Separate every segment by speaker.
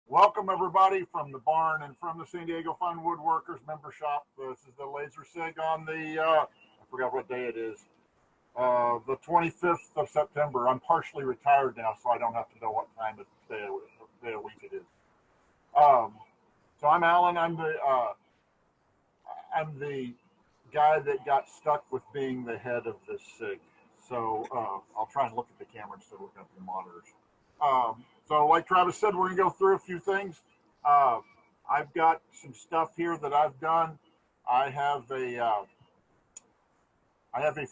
Speaker 1: Welcome everybody from the barn and from the San Diego Fine Woodworkers member shop. This is the Laser SIG on the, I forgot what day it is, the 25th of September. I'm partially retired now, so I don't have to know what time of day of week it is. So I'm Alan. I'm the guy that got stuck with being the head of this SIG. So I'll try and look at the camera instead of looking at the monitors. So like Travis said, we're gonna go through a few things. I've got some stuff here that I've done. I have a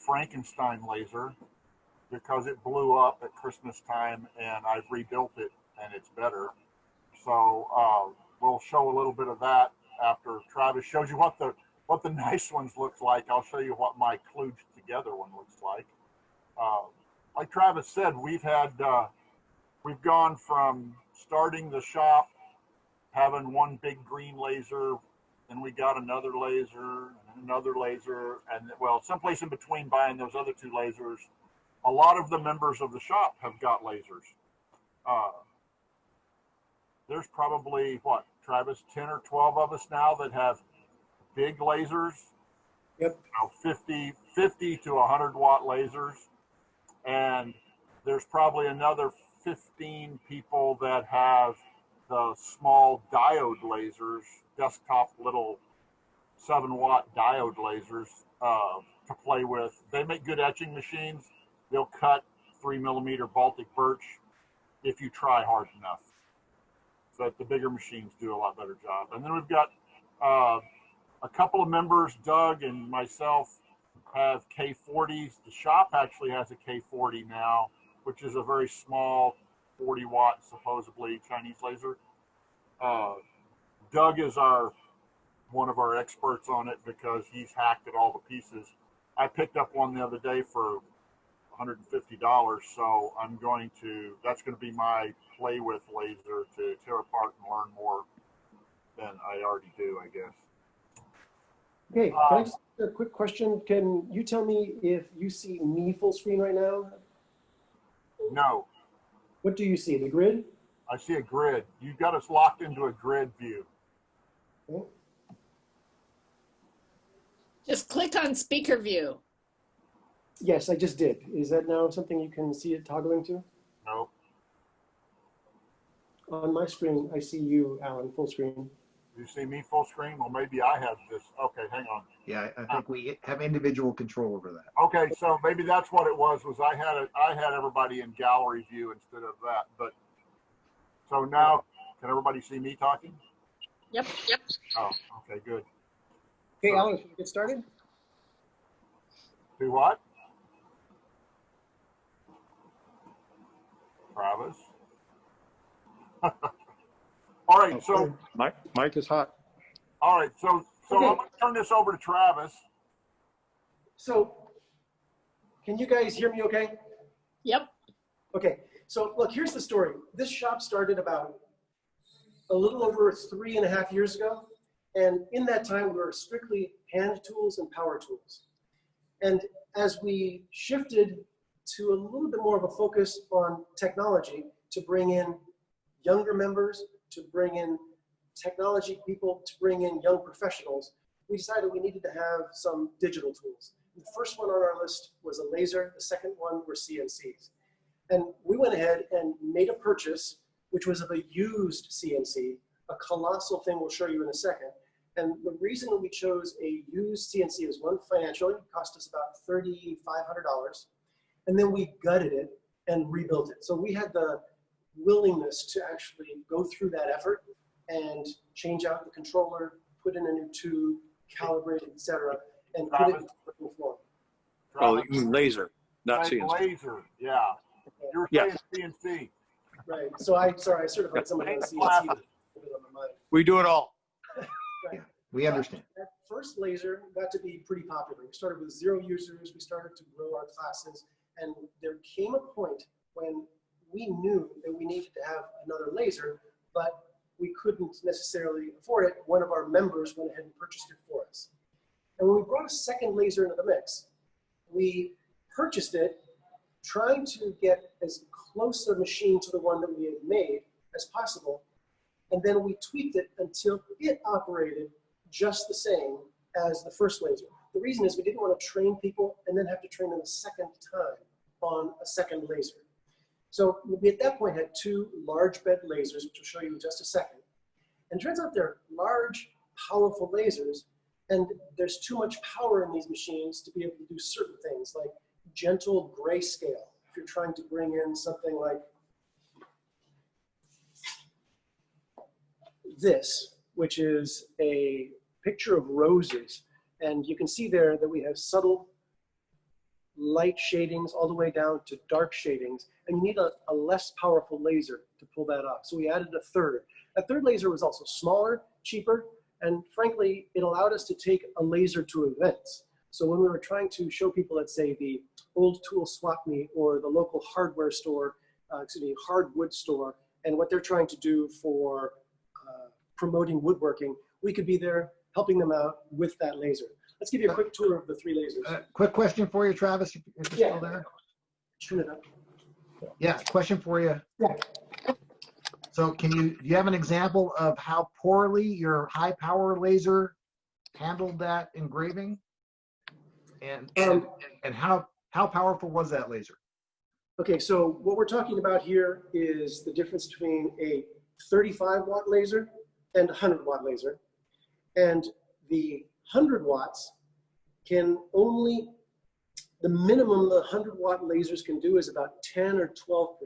Speaker 1: Frankenstein laser because it blew up at Christmas time, and I've rebuilt it and it's better. So we'll show a little bit of that after Travis shows you what the nice ones look like. I'll show you what my kludged together one looks like. Like Travis said, we've gone from starting the shop, having one big green laser, and we got another laser, and another laser, and well, someplace in between buying those other two lasers. A lot of the members of the shop have got lasers. There's probably, what, Travis, 10 or 12 of us now that have big lasers. Yep. You know, 50 to 100 watt lasers. And there's probably another 15 people that have the small diode lasers, desktop little 7-watt diode lasers to play with. They make good etching machines. They'll cut 3mm Baltic birch if you try hard enough. But the bigger machines do a lot better job. And then we've got a couple of members, Doug and myself, have K40s. The shop actually has a K40 now, which is a very small 40-watt, supposedly Chinese laser. Doug is one of our experts on it because he's hacked at all the pieces. I picked up one the other day for $150, so that's going to be my play with laser to tear apart and learn more than I already do, I guess.
Speaker 2: Okay, can I just ask a quick question? Can you tell me if you see me full screen right now?
Speaker 1: No.
Speaker 2: What do you see, the grid?
Speaker 1: I see a grid. You've got us locked into a grid view.
Speaker 2: Okay.
Speaker 3: Just click on speaker view.
Speaker 2: Yes, I just did. Is that now something you can see it toggling to?
Speaker 1: No.
Speaker 2: On my screen, I see you, Alan, full screen.
Speaker 1: You see me full screen? Well, maybe I have this. Okay, hang on.
Speaker 4: Yeah, I think we have individual control over that.
Speaker 1: Okay, so maybe that's what it was I had everybody in gallery view instead of that. But so now, can everybody see me talking?
Speaker 3: Yep.
Speaker 1: Oh, okay, good.
Speaker 2: Okay,
Speaker 1: So,
Speaker 2: Alan, can we get started?
Speaker 1: Do what? Travis? All right, so
Speaker 5: Mike is hot.
Speaker 1: all right, so
Speaker 2: Okay.
Speaker 1: I'm gonna turn this over to Travis.
Speaker 2: So, can you guys hear me okay?
Speaker 3: Yep.
Speaker 2: Okay, so look, here's the story. This shop started about a little over 3.5 years ago. And in that time, we were strictly hand tools and power tools. And as we shifted to a little bit more of a focus on technology to bring in younger members, to bring in technology people, to bring in young professionals, we decided we needed to have some digital tools. The first one on our list was a laser. The second one were CNCs. And we went ahead and made a purchase, which was of a used CNC, a colossal thing we'll show you in a second. And the reason we chose a used CNC is, one, financially, it cost us about $3,500. And then we gutted it and rebuilt it. So we had the willingness to actually go through that effort and change out the controller, put in a new tube, calibrate it, etc., and put it in working form.
Speaker 5: Oh, you mean laser, not
Speaker 1: Say
Speaker 5: CNC.
Speaker 1: Laser, yeah.
Speaker 2: Okay.
Speaker 1: You were
Speaker 5: Yes.
Speaker 1: saying CNC.
Speaker 2: Right. So I certified somebody on CNC.
Speaker 1: Classes.
Speaker 2: On my mind.
Speaker 5: We do it all.
Speaker 2: Right.
Speaker 4: Yeah, we understand.
Speaker 2: That first laser got to be pretty popular. We started with 0 users. We started to grow our classes. And there came a point when we knew that we needed to have another laser, but we couldn't necessarily afford it. One of our members went ahead and purchased it for us. And when we brought a second laser into the mix, we purchased it trying to get as close a machine to the one that we had made as possible. And then we tweaked it until it operated just the same as the first laser. The reason is we didn't want to train people and then have to train them a second time on a second laser. So we at that point had 2 large bed lasers, which I'll show you in just a second. And it turns out they're large, powerful lasers, and there's too much power in these machines to be able to do certain things, like gentle grayscale. If you're trying to bring in something like this, which is a picture of roses, and you can see there that we have subtle light shadings all the way down to dark shadings, and you need a less powerful laser to pull that off. So we added a third. That third laser was also smaller, cheaper, and frankly, it allowed us to take a laser to events. So when we were trying to show people, let's say, the old tool swap meet or the local hardware store, hardwood store, and what they're trying to do for promoting woodworking, we could be there helping them out with that laser. Let's give you a quick tour of the 3 lasers.
Speaker 4: Quick question for you, Travis, if you're still there.
Speaker 2: Turn it up.
Speaker 4: Yeah, question for you.
Speaker 2: Yeah.
Speaker 4: So do you have an example of how poorly your high power laser handled that engraving? And how powerful was that laser?
Speaker 2: Okay, so what we're talking about here is the difference between a 35 watt laser and a 100 watt laser. And the 100 watts can only, the minimum the 100 watt lasers can do is about 10 or 12%.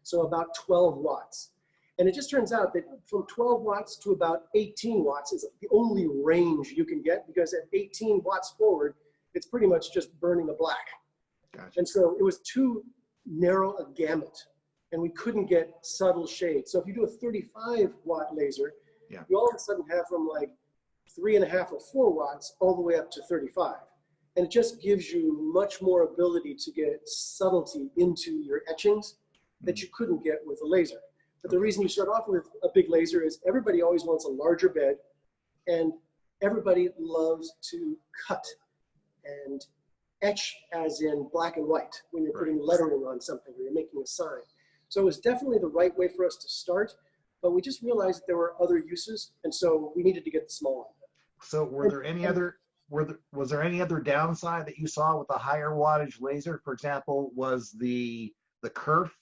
Speaker 2: So about 12 watts. And it just turns out that from 12 watts to about 18 watts is the only range you can get, because at 18 watts forward, it's pretty much just burning a black.
Speaker 4: Gotcha.
Speaker 2: And so it was too narrow a gamut, and we couldn't get subtle shades. So if you do a 35 watt laser,
Speaker 4: yeah,
Speaker 2: you all of a sudden have from like 3.5 or 4 watts all the way up to 35. And it just gives you much more ability to get subtlety into your etchings that you couldn't get with a laser. But the reason you start off with a big laser is everybody always wants a larger bed, and everybody loves to cut and etch as in black and white when you're putting lettering on something or you're making a sign. So it was definitely the right way for us to start, but we just realized that there were other uses, and so we needed to get the small one.
Speaker 4: So was there any other downside that you saw with a higher wattage laser? For example, was the kerf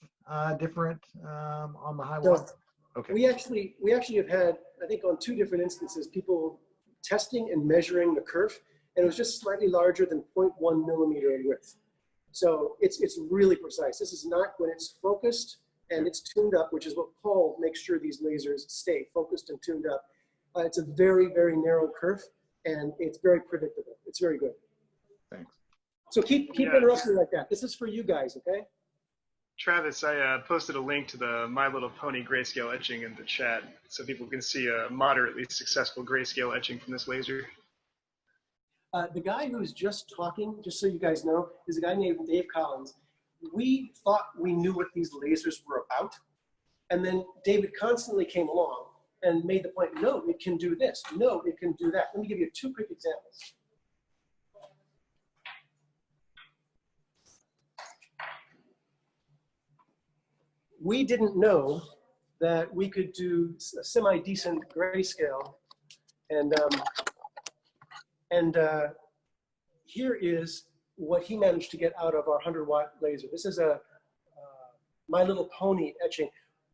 Speaker 4: different on the high watt? Okay.
Speaker 2: We actually have had, I think on 2 different instances, people testing and measuring the kerf, and it was just slightly larger than 0.1 millimeter in width. So it's really precise. This is not, when it's focused and it's tuned up, which is what Paul makes sure these lasers stay focused and tuned up. It's a very, very narrow kerf, and it's very predictable. It's very good.
Speaker 4: Thanks.
Speaker 2: So keep interrupting like that. This is for you guys, okay?
Speaker 6: Travis, I posted a link to the My Little Pony grayscale etching in the chat so people can see a moderately successful grayscale etching from this laser.
Speaker 2: The guy who's just talking, just so you guys know, is a guy named Dave Collins. We thought we knew what these lasers were about, and then David constantly came along and made the point, no, it can do this. No, it can do that. Let me give you 2 quick examples. We didn't know that we could do a semi-decent grayscale, and here is what he managed to get out of our 100 watt laser. This is a My Little Pony etching.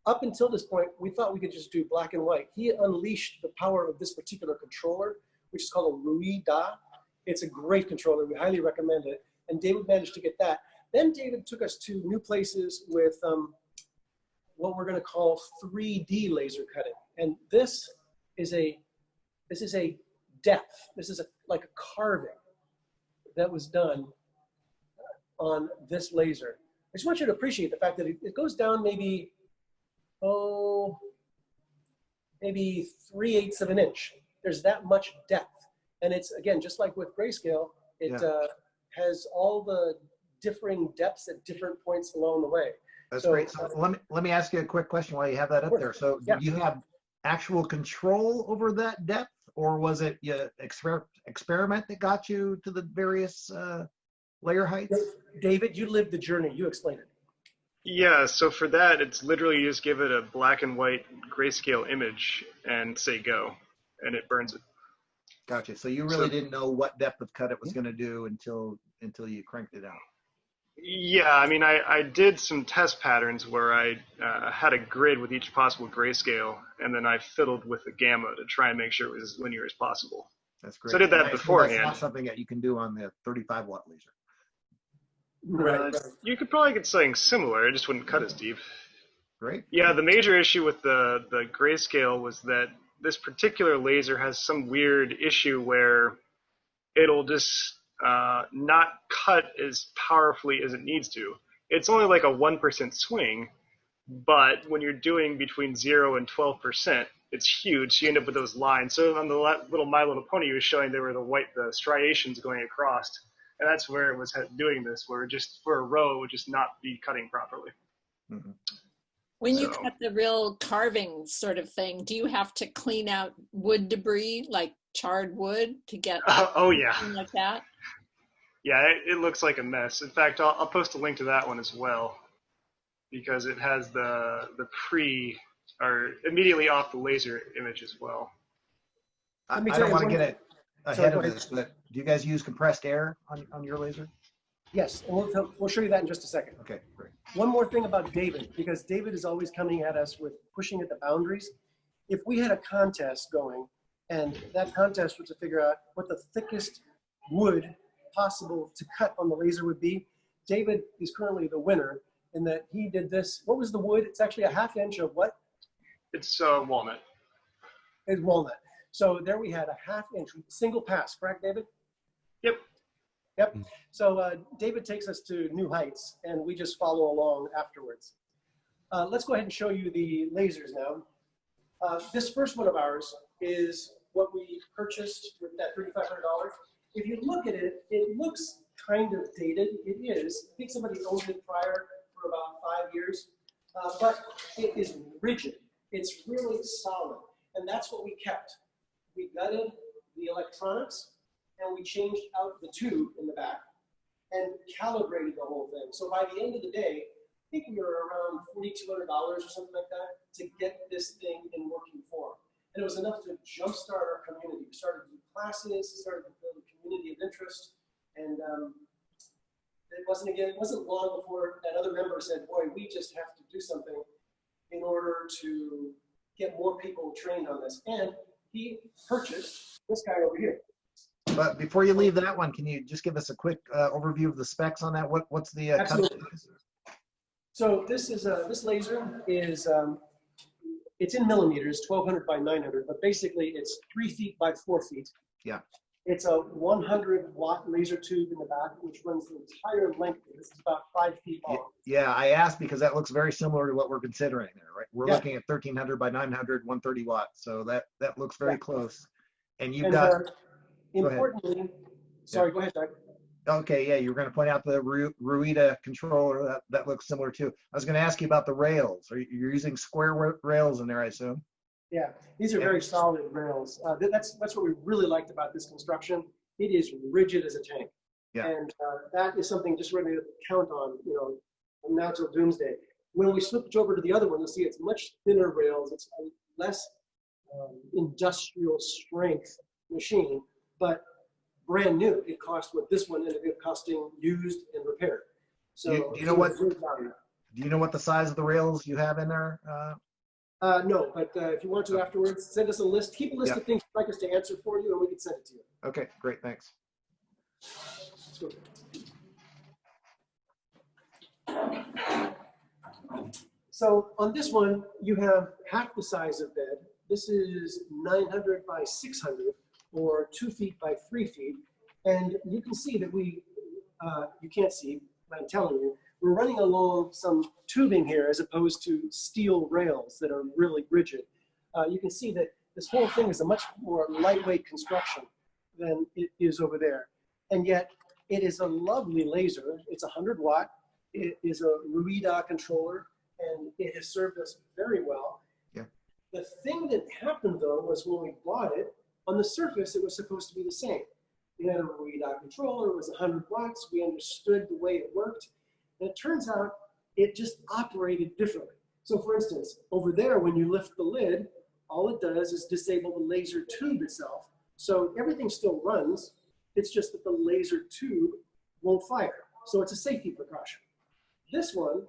Speaker 2: Up until this point, we thought we could just do black and white. He unleashed the power of this particular controller, which is called a Rui Da. It's a great controller. We highly recommend it. And David managed to get that. Then David took us to new places with what we're going to call 3D laser cutting. And this is a depth. This is like a carving that was done on this laser. I just want you to appreciate the fact that it goes down maybe 3/8 of an inch. There's that much depth. And it's, again, just like with grayscale, it has all the differing depths at different points along the way.
Speaker 4: That's great. So let me ask you a quick question while you have that up there. So do you have actual control over that depth, or was it experiment that got you to the various layer heights?
Speaker 2: David, you lived the journey. You explain it.
Speaker 6: Yeah, so for that, it's literally you just give it a black and white grayscale image and say go, and it burns it.
Speaker 4: Gotcha. So you
Speaker 6: So
Speaker 4: really didn't know what depth of cut it was going to do until you cranked it out.
Speaker 6: yeah, I mean, I did some test patterns where I had a grid with each possible grayscale, and then I fiddled with the gamma to try and make sure it was as linear as possible.
Speaker 4: That's great.
Speaker 6: So I did
Speaker 4: And
Speaker 6: that
Speaker 4: I assume
Speaker 6: beforehand.
Speaker 4: That's not something that you can do on the 35-watt laser.
Speaker 2: Right.
Speaker 6: You could probably get something similar, it just wouldn't cut as deep.
Speaker 4: Great.
Speaker 6: Yeah, the major issue with the grayscale was that this particular laser has some weird issue where it'll just not cut as powerfully as it needs to. It's only like a 1% swing, but when you're doing between 0 and 12%, it's huge. So you end up with those lines. So on the little My Little Pony you were showing, there were the striations going across. And that's where it was doing this, where just for a row, it would just not be cutting properly.
Speaker 4: Mm-hmm.
Speaker 3: When you
Speaker 6: So-
Speaker 3: cut the real carving sort of thing, do you have to clean out wood debris, like charred wood, to get
Speaker 6: Oh, yeah.
Speaker 3: something like that?
Speaker 6: Yeah, it looks like a mess. In fact, I'll post a link to that one as well, because it has the or immediately off the laser image as well.
Speaker 4: I
Speaker 2: Let me tell
Speaker 4: don't
Speaker 2: you
Speaker 4: want to
Speaker 2: one
Speaker 4: get
Speaker 2: thing.
Speaker 4: ahead
Speaker 2: Sorry, go
Speaker 4: of
Speaker 2: ahead.
Speaker 4: this, but do you guys use compressed air on your laser?
Speaker 2: Yes, and we'll show you that in just a second.
Speaker 4: Okay, great.
Speaker 2: One more thing about David, because David is always coming at us with pushing at the boundaries. If we had a contest going, and that contest was to figure out what the thickest wood possible to cut on the laser would be, David is currently the winner in that he did this. What was the wood? It's actually a 1/2 inch of what?
Speaker 6: It's walnut.
Speaker 2: It's walnut. So there we had a 1/2 inch, single pass, correct, David?
Speaker 6: Yep.
Speaker 2: Yep. So David takes us to new heights, and we just follow along afterwards. Let's go ahead and show you the lasers now. This first one of ours is what we purchased with that $3,500. If you look at it, it looks kind of dated. It is. I think somebody owned it prior for about 5 years, but it is rigid. It's really solid, and that's what we kept. We gutted the electronics, and we changed out the tube in the back and calibrated the whole thing. So by the end of the day, I think we were around $4,200 or something like that to get this thing in working form. And it was enough to jumpstart our community. We started to do classes, started to build a community of interest, and it wasn't long before that other member said, boy, we just have to do something in order to get more people trained on this. And he purchased this guy over here.
Speaker 4: But before you leave that one, can you just give us a quick overview of the specs on that? What's the cut?
Speaker 2: Absolutely. So this is this laser is it's in millimeters, 1200 by 900, but basically it's 3 feet by 4 feet.
Speaker 4: Yeah.
Speaker 2: It's a 100-watt laser tube in the back, which runs the entire length. This is about 5 feet long.
Speaker 4: Yeah, I asked because that looks very similar to what we're considering there, right? We're
Speaker 2: Yeah.
Speaker 4: looking at 1300 by 900, 130 watts. So that looks very
Speaker 2: Yeah.
Speaker 4: close. And you've
Speaker 2: And
Speaker 4: got,
Speaker 2: importantly, sorry, go ahead, Doug.
Speaker 4: okay, yeah, you were going to point out the Ruida controller. That looks similar too. I was going to ask you about the rails. You're using square rails in there, I assume?
Speaker 2: Yeah, these are very solid rails. That's what we really liked about this construction. It is rigid as a tank.
Speaker 4: Yeah.
Speaker 2: And that is something just really to count on, from now till doomsday. When we switch over to the other one, you'll see it's much thinner rails. It's a less industrial strength machine, but brand new. It cost what this one ended up costing used and repaired. So
Speaker 4: Do you know what the size of the rails you have in there?
Speaker 2: No, but if you want to afterwards, send us a list. Keep a list of things you'd like us to answer for you, and we can send it to you.
Speaker 4: Okay, great, thanks.
Speaker 2: So on this one, you have half the size of bed. This is 900 by 600, or 2 feet by 3 feet. And you can see that you can't see, but I'm telling you, we're running along some tubing here as opposed to steel rails that are really rigid. You can see that this whole thing is a much more lightweight construction than it is over there. And yet it is a lovely laser. It's 100 watt. It is a Ruida controller, and it has served us very well.
Speaker 4: Yeah.
Speaker 2: The thing that happened though was when we bought it, on the surface it was supposed to be the same. We had a Ruida controller, it was 100 watts. We understood the way it worked. And it turns out it just operated differently. So for instance, over there, when you lift the lid, all it does is disable the laser tube itself. So everything still runs. It's just that the laser tube won't fire. So it's a safety precaution. This one,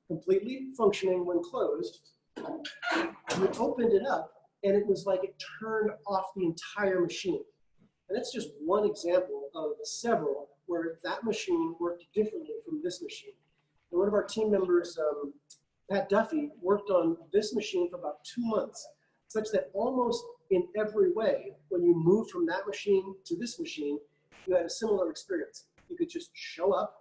Speaker 2: completely functioning when closed, you opened it up and it was like it turned off the entire machine. And that's just one example of several where that machine worked differently from this machine. And one of our team members, Pat Duffy, worked on this machine for about 2 months, such that almost in every way, when you moved from that machine to this machine, you had a similar experience. You could just show up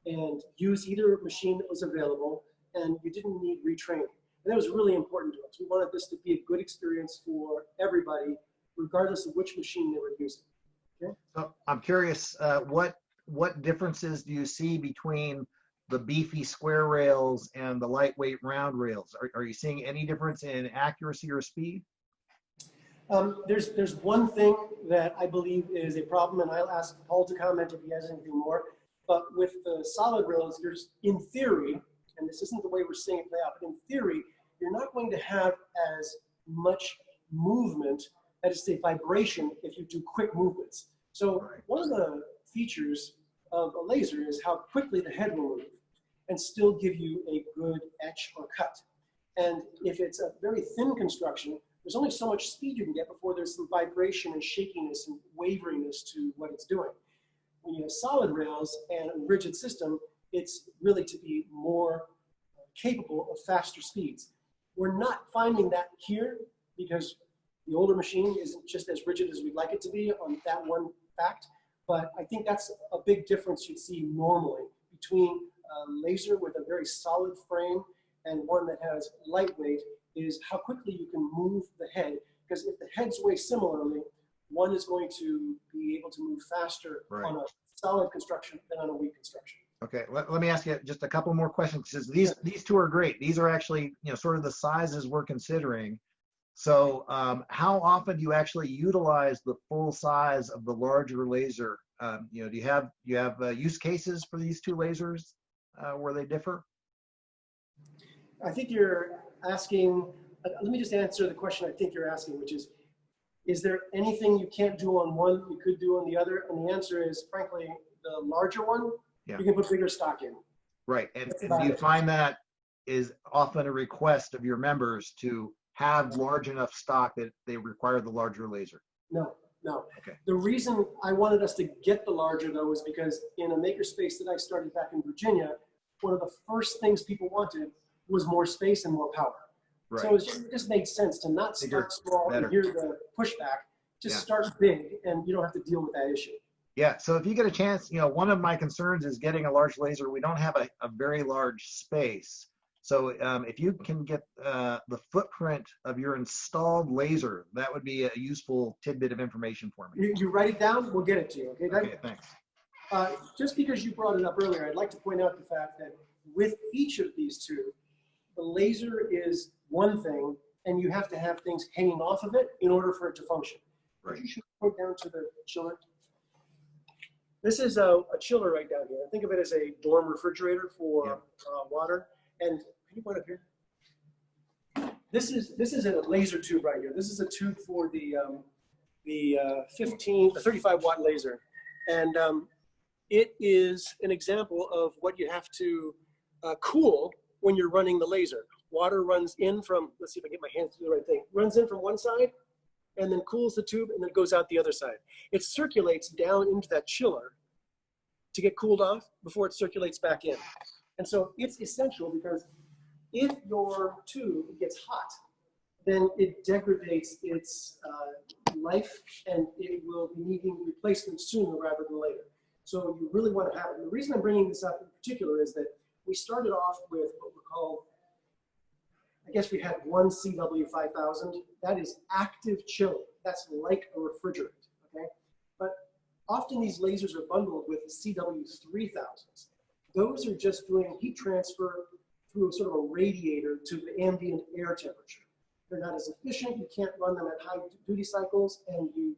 Speaker 2: and use either machine that was available, and you didn't need retraining. And that was really important to us. We wanted this to be a good experience for everybody, regardless of which machine they were using. Okay?
Speaker 4: So I'm curious, what differences do you see between the beefy square rails and the lightweight round rails? Are you seeing any difference in accuracy or speed?
Speaker 2: There's one thing that I believe is a problem, and I'll ask Paul to comment if he has anything more. But with the solid rails, there's, in theory, and this isn't the way we're seeing it play out, but in theory, you're not going to have as much movement, that is to say vibration, if you do quick movements. So one of the features of a laser is how quickly the head will move and still give you a good etch or cut. And if it's a very thin construction, there's only so much speed you can get before there's some vibration and shakiness and waveriness to what it's doing. When you have solid rails and a rigid system, it's really to be more capable of faster speeds. We're not finding that here because the older machine isn't just as rigid as we'd like it to be on that one fact, but I think that's a big difference you'd see normally between a laser with a very solid frame and one that has lightweight is how quickly you can move the head, because if the heads weigh similarly, one is going to be able to move faster on a solid construction than on a weak construction.
Speaker 4: Okay, let me ask you just a couple more questions, because these two are great. These are actually, sort of the sizes we're considering. So how often do you actually utilize the full size of the larger laser? Do you have use cases for these two lasers where they differ?
Speaker 2: I think you're asking, let me just answer the question I think you're asking, which is there anything you can't do on one you could do on the other? And the answer is, frankly, the larger one, you can put bigger stock in.
Speaker 4: Right, and do you find that is often a request of your members to have large enough stock that they require the larger laser?
Speaker 2: No, no.
Speaker 4: Okay.
Speaker 2: The reason I wanted us to get the larger, though, was because in a makerspace that I started back in Virginia, one of the first things people wanted was more space and more power.
Speaker 4: Right.
Speaker 2: So it just made sense to not start small and hear the pushback. Just start big, and you don't have to deal with that issue.
Speaker 4: Yeah, so if you get a chance, one of my concerns is getting a large laser. We don't have a very large space. So if you can get the footprint of your installed laser, that would be a useful tidbit of information for me.
Speaker 2: You write it down, we'll get it to you, okay?
Speaker 4: Okay, thanks.
Speaker 2: Just because you brought it up earlier, I'd like to point out the fact that with each of these two, the laser is one thing, and you have to have things hanging off of it in order for it to function.
Speaker 4: Right.
Speaker 2: You should go down to the chiller. This is a chiller right down here. Think of it as a dorm refrigerator for water. And can you point up here? This is a laser tube right here. This is a tube for the 35 watt laser, and it is an example of what you have to cool when you're running the laser. Water runs in from, let's see if I get my hands to do the right thing, runs in from one side and then cools the tube and then goes out the other side. It circulates down into that chiller to get cooled off before it circulates back in. And so it's essential because if your tube gets hot, then it degrades its life and it will be needing replacement sooner rather than later. So you really want to have it. And the reason I'm bringing this up in particular is that we started off with what we call, I guess we had one CW5000. That is active chilling. That's like a refrigerant, okay? But often these lasers are bundled with CW3000s. Those are just doing heat transfer through sort of a radiator to the ambient air temperature. They're not as efficient. You can't run them at high duty cycles, and you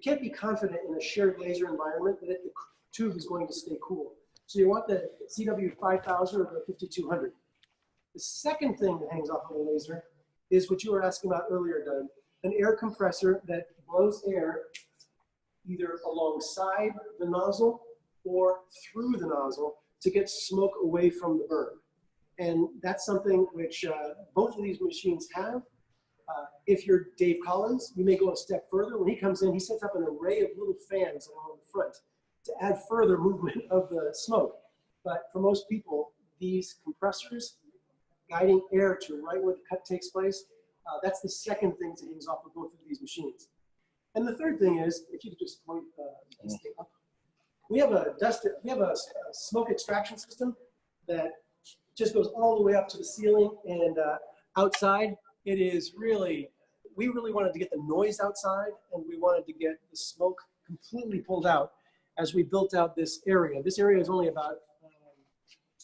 Speaker 2: can't be confident in a shared laser environment that the tube is going to stay cool. So you want the CW5000 or the 5200. The second thing that hangs off of the laser is what you were asking about earlier, Doug, an air compressor that blows air either alongside the nozzle or through the nozzle to get smoke away from the burn. And that's something which both of these machines have. If you're Dave Collins, you may go a step further. When he comes in, he sets up an array of little fans along the front to add further movement of the smoke. But for most people, these compressors guiding air to right where the cut takes place, that's the second thing that hangs off of both of these machines. And the third thing is, if you could just point this thing up, we have a smoke extraction system that just goes all the way up to the ceiling, and outside it is really, we really wanted to get the noise outside, and we wanted to get the smoke completely pulled out as we built out this area. This area is only about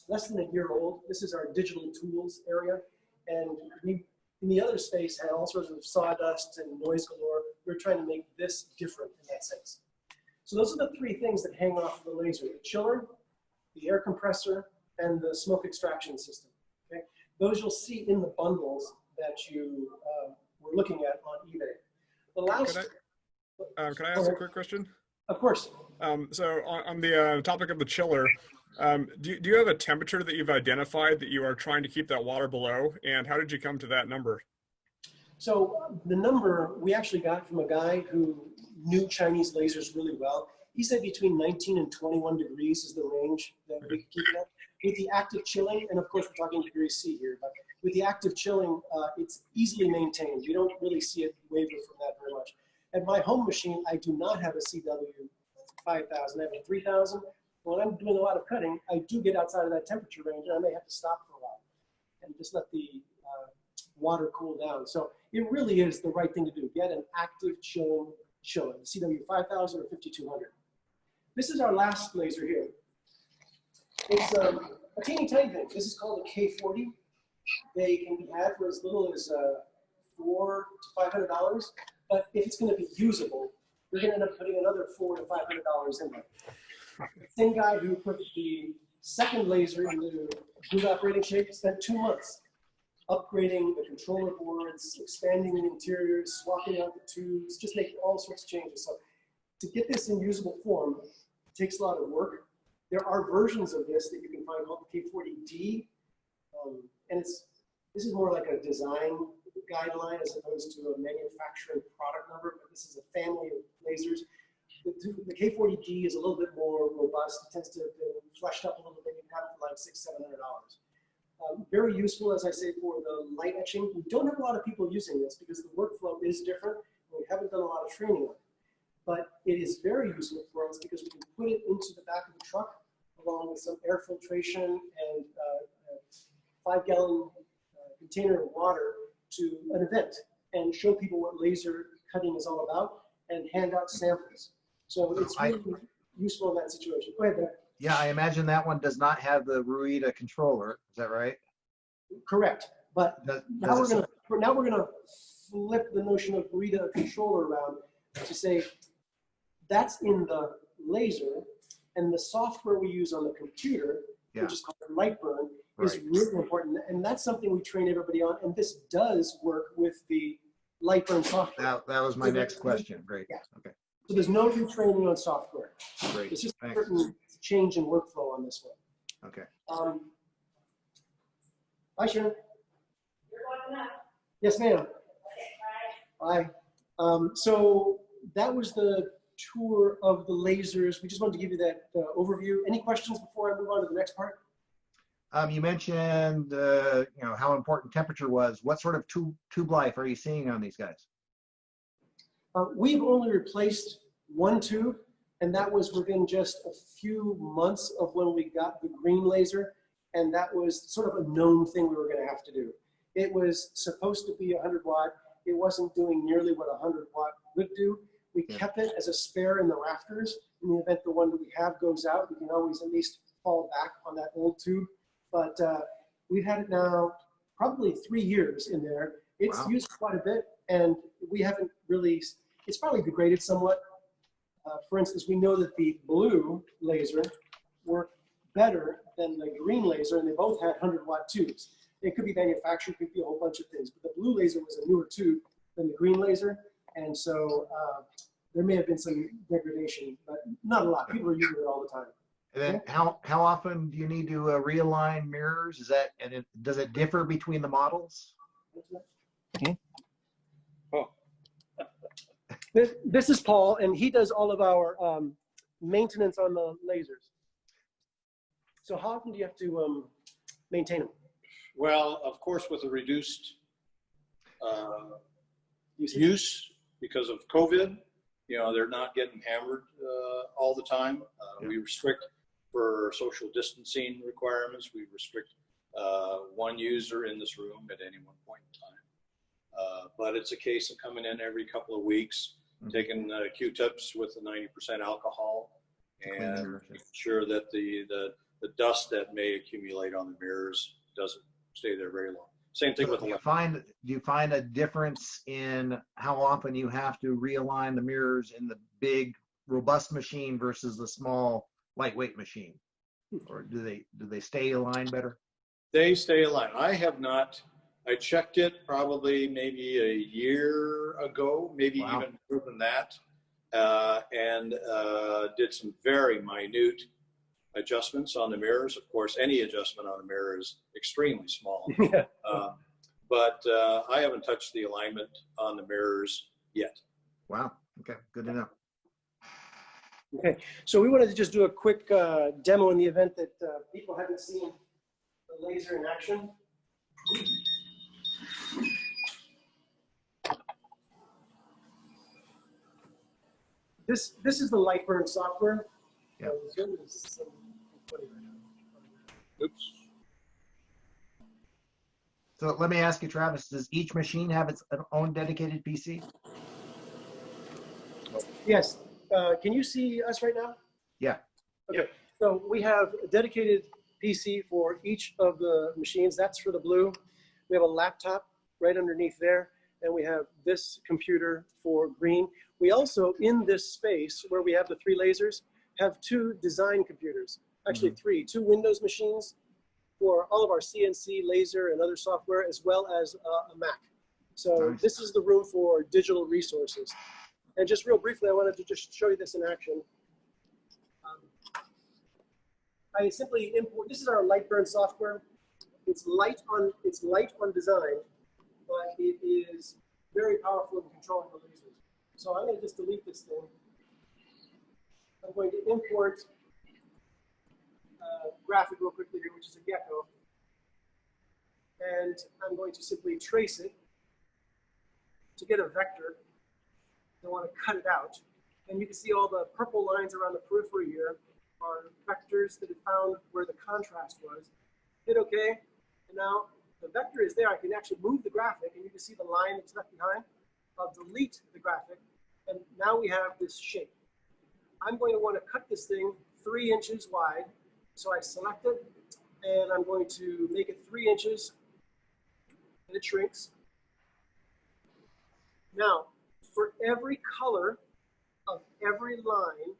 Speaker 2: less than a year old. This is our digital tools area, and we, in the other space, had all sorts of sawdust and noise galore. We're trying to make this different in that sense. So those are the three things that hang off the laser: the chiller, the air compressor, and the smoke extraction system. Okay? Those you'll see in the bundles that you were looking at on eBay. The last,
Speaker 7: can I ask a quick question?
Speaker 2: Of course.
Speaker 7: So on the topic of the chiller, do you have a temperature that you've identified that you are trying to keep that water below? And how did you come to that number?
Speaker 2: So the number we actually got from a guy who knew Chinese lasers really well. He said between 19 and 21 degrees is the range that we could keep it at. With the active chilling, and of course we're talking degrees C here, but with the active chilling, it's easily maintained. You don't really see it waver from that very much. At my home machine, I do not have a CW5000, I have a 3000. When I'm doing a lot of cutting, I do get outside of that temperature range, and I may have to stop for a while and just let the water cool down. So it really is the right thing to do. Get an active chilling chiller, the CW5000 or 5200. This is our last laser here. It's a teeny tiny thing. This is called a K40. They can be had for as little as $400 to $500. But if it's going to be usable, you're going to end up putting another $400 to $500 in there. The same guy who put the second laser into good operating shape spent 2 months upgrading the controller boards, expanding the interiors, swapping out the tubes, just making all sorts of changes. So to get this in usable form, it takes a lot of work. There are versions of this that you can find called the K40D, and this is more like a design guideline as opposed to a manufacturing product number, but this is a family of lasers. The K40D is a little bit more robust. It tends to be fleshed up a little bit. You can have it for like $600 to $700. Very useful, as I say, for the light etching. We don't have a lot of people using this because the workflow is different. We haven't done a lot of training on it. But it is very useful for us because we can put it into the back of the truck along with some air filtration and a 5-gallon container of water to an event and show people what laser cutting is all about and hand out samples. So it's really useful in that situation. Go ahead, Ben.
Speaker 4: Yeah, I imagine that one does not have the Ruida controller. Is that right?
Speaker 2: Correct. But now we're gonna flip the notion of Ruida controller around to say that's in the laser, and the software we use on the computer, which is called Lightburn, is really important. And that's something we train everybody on. And this does work with the Lightburn software.
Speaker 4: That was my next question. Great.
Speaker 2: Yeah.
Speaker 4: Okay.
Speaker 2: So there's no retraining on software.
Speaker 4: Great.
Speaker 2: It's just a
Speaker 4: Thanks.
Speaker 2: certain change in workflow on this one.
Speaker 4: Okay.
Speaker 2: Hi, Sharon. Yes, ma'am. Hi. So that was the tour of the lasers. We just wanted to give you that overview. Any questions before I move on to the next part?
Speaker 4: You mentioned how important temperature was. What sort of tube life are you seeing on these guys?
Speaker 2: We've only replaced one tube, and that was within just a few months of when we got the green laser, and that was sort of a known thing we were going to have to do. It was supposed to be 100 watt. It wasn't doing nearly what 100 watt would do. We kept it as a spare in the rafters. In the event the one that we have goes out, we can always at least fall back on that old tube. But we've had it now probably 3 years in there. It's used quite a bit, and we haven't really, it's probably degraded somewhat. For instance, we know that the blue laser worked better than the green laser, and they both had 100-watt tubes. It could be manufactured, could be a whole bunch of things, but the blue laser was a newer tube than the green laser, and so there may have been some degradation, but not a lot. People are using it all the time.
Speaker 4: And then how often do you need to realign mirrors? Is that, and does it differ between the models?
Speaker 5: Oh,
Speaker 2: This is Paul, and he does all of our maintenance on the lasers. So how often do you have to maintain them?
Speaker 5: well, of course, with the reduced use because of COVID, you know, they're not getting hammered all the time. We restrict for social distancing requirements. We restrict one user in this room at any one point in time. But it's a case of coming in every couple of weeks, taking Q-tips with the 90% alcohol, and making sure that the dust that may accumulate on the mirrors doesn't stay there very long. Same thing with the
Speaker 4: do you find a difference in how often you have to realign the mirrors in the big robust machine versus the small lightweight machine, or do they stay aligned better?
Speaker 5: They stay aligned. I have not. I checked it probably maybe a year ago, maybe even more than that, and did some very minute adjustments on the mirrors. Of course, any adjustment on the mirror is extremely small. But I haven't touched the alignment on the mirrors yet.
Speaker 4: Wow. Okay. Good to know.
Speaker 2: Okay, so we wanted to just do a quick demo in the event that people haven't seen the laser in action. This is the Lightburn software.
Speaker 4: Yeah.
Speaker 5: Oops.
Speaker 4: So let me ask you, Travis, does each machine have its own dedicated PC?
Speaker 2: Yes. Can you see us right now?
Speaker 4: Yeah.
Speaker 2: Okay. So we have a dedicated PC for each of the machines. That's for the blue. We have a laptop right underneath there, and we have this computer for green. We also, in this space where we have the 3 lasers, have 2 design computers. Actually, 3. 2 Windows machines for all of our CNC laser and other software, as well as a Mac. So
Speaker 4: Nice.
Speaker 2: this is the room for digital resources. And just real briefly, I wanted to just show you this in action. I simply import. This is our Lightburn software. It's light on design, but it is very powerful in controlling the lasers. So I'm going to just delete this thing. I'm going to import a graphic real quickly here, which is a gecko, and I'm going to simply trace it to get a vector. I want to cut it out, and you can see all the purple lines around the periphery here are vectors that have found where the contrast was. Hit OK, and now the vector is there. I can actually move the graphic, and you can see the line that's left behind. I'll delete the graphic, and now we have this shape. I'm going to want to cut this thing 3 inches wide, so I select it, and I'm going to make it 3 inches, and it shrinks. Now, for every color of every line